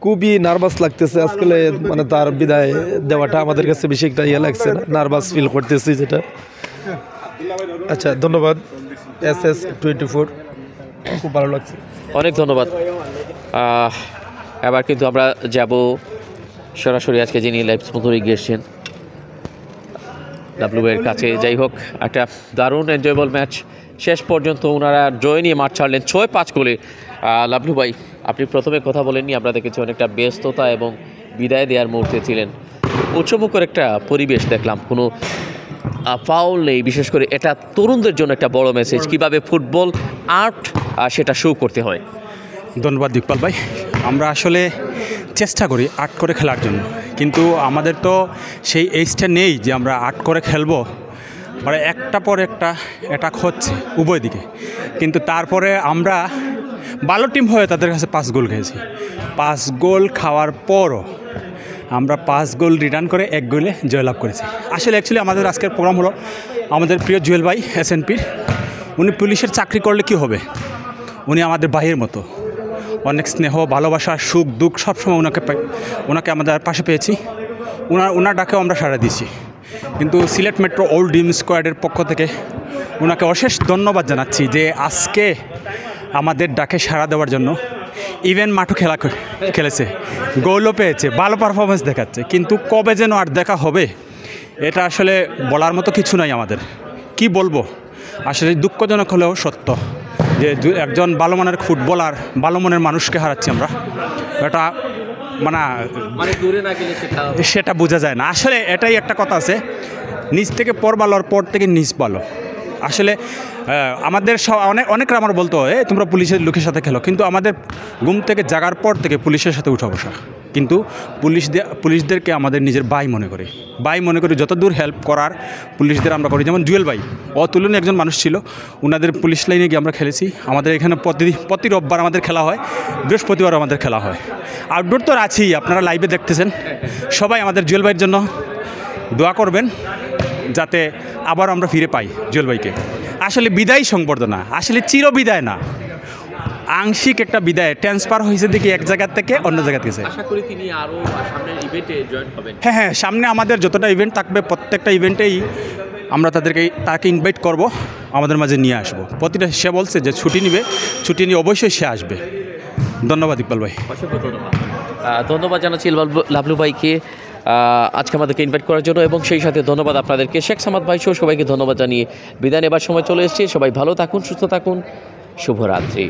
খুবই নার্ভাস লাগতেছে আজকে, মানে তার বিদায় দেওয়াটা আমাদের কাছে বেশি একটা ইয়ে লাগছে না, নার্ভাস ফিল করতেছি যেটা। আচ্ছা, ধন্যবাদ SS24, খুব ভালো লাগছে, অনেক ধন্যবাদ। এবার কিন্তু আমরা যাব সরাসরি আজকে যিনি লাইভ স্পন্সরে গিয়েছেন ডাব্লু এর কাছে। যাই হোক, একটা দারুণ এনজয়েবল ম্যাচ, শেষ পর্যন্ত ওনারা জয় নিয়ে মাঠ ছাড়লেন 6-5 গোলে। লাভলু ভাই, আপনি প্রথমে কথা বলেননি, আমরা দেখেছি অনেকটা ব্যস্ততা এবং বিদায় দেওয়ার মুহূর্তে ছিলেন। উৎসবমুখর একটা পরিবেশ দেখলাম, কোনো ফাউল নেই। বিশেষ করে এটা তরুণদের জন্য একটা বড় মেসেজ, কিভাবে ফুটবল আর্ট সেটা শো করতে হয়। ধন্যবাদ দিকপাল ভাই। আমরা আসলে চেষ্টা করি আর্ট করে খেলার জন্য, কিন্তু আমাদের তো সেই এইজটা নেই যে আমরা আর্ট করে খেলবো। মানে একটা পর একটা অ্যাটাক হচ্ছে উভয় দিকে, কিন্তু তারপরে আমরা ভালো টিম হয়ে তাদের কাছে 5 গোল খেয়েছি। 5 গোল খাওয়ার পরও আমরা 5 গোল রিটার্ন করে 1 গোলে জয়লাভ করেছি। আসলে অ্যাকচুয়ালি আমাদের আজকের প্রোগ্রাম হলো আমাদের প্রিয় জুয়েল ভাই SNPর। উনি পুলিশের চাকরি করলে কি হবে, উনি আমাদের ভাইয়ের মতো, অনেক স্নেহ, ভালোবাসা, সুখ দুঃখ সবসময় ওনাকে আমাদের পাশে পেয়েছি। ওনার ডাকেও আমরা সাড়া দিয়েছি। কিন্তু সিলেট মেট্রো ওল্ড ড্রিম স্কোয়াডের পক্ষ থেকে ওনাকে অশেষ ধন্যবাদ জানাচ্ছি যে আজকে আমাদের ডাকে সাড়া দেওয়ার জন্য। ইভেন মাঠও খেলেছে, গোলও পেয়েছে, ভালো পারফরমেন্স দেখাচ্ছে, কিন্তু কবে যেন আর দেখা হবে এটা আসলে বলার মতো কিছু নাই আমাদের। কি বলবো, আসলে দুঃখজনক হলেও সত্য যে একজন ভালো মানের ফুটবলার, ভালো মনের মানুষকে হারাচ্ছি আমরা। এটা মানে দূরে না গেলে সেটা বোঝা যায় না। আসলে এটাই একটা কথা আছে, নিচ থেকে পর ভালো আর পর থেকে নিচ ভালো। আসলে আমাদের অনেকরা আমার বলতো তোমরা পুলিশের লোকের সাথে খেলো, কিন্তু আমাদের ঘুম থেকে জাগার পর থেকে পুলিশের সাথে উঠা বসা। কিন্তু পুলিশদেরকে আমাদের নিজের ভাই মনে করি যতদূর হেল্প করার পুলিশদের আমরা করি। যেমন জুয়েল ভাই অতুলনীয় একজন মানুষ ছিল, ওনাদের পুলিশ লাইনে গিয়ে আমরা খেলেছি। আমাদের এখানে প্রতি রোববার আমাদের খেলা হয়, বৃহস্পতিবারও আমাদের খেলা হয়। আউটডোর তো আছেই, আপনারা লাইভে দেখতেছেন। সবাই আমাদের জুয়েল ভাইয়ের জন্য দোয়া করবেন যাতে আবার আমরা ফিরে পাই জুয়েল ভাইকে। আসলে বিদায় সংবর্ধনা, আসলে চিরবিদায় না, আংশিক একটা বিদায়, ট্রান্সফার হয়েছে দেখি এক জায়গা থেকে অন্য জায়গাতে গেছে। আশা করি তিনি আরও সামনের ইভেন্টে জয়েন হবেন। হ্যাঁ, সামনে আমাদের যতটা ইভেন্ট থাকবে প্রত্যেকটা ইভেন্টেই আমরা তাকে ইনভাইট করব, আমাদের মাঝে নিয়ে আসবো। প্রতিটা সে বলছে যে ছুটি নিয়ে অবশ্যই সে আসবে। ধন্যবাদ ইকবাল ভাই। অসংখ্য ধন্যবাদ। ধন্যবাদ জানাচ্ছি লাবলু ভাইকে আজকে আমাদেরকে ইনভাইট করার জন্য, এবং সেই সাথে ধন্যবাদ আপনাদেরকে, শেখ সামাদ ভাই সহ সবাইকে ধন্যবাদ জানিয়ে বিদায় নেবার সময় চলে এসেছি। সবাই ভালো থাকুন, সুস্থ থাকুন, শুভরাত্রি।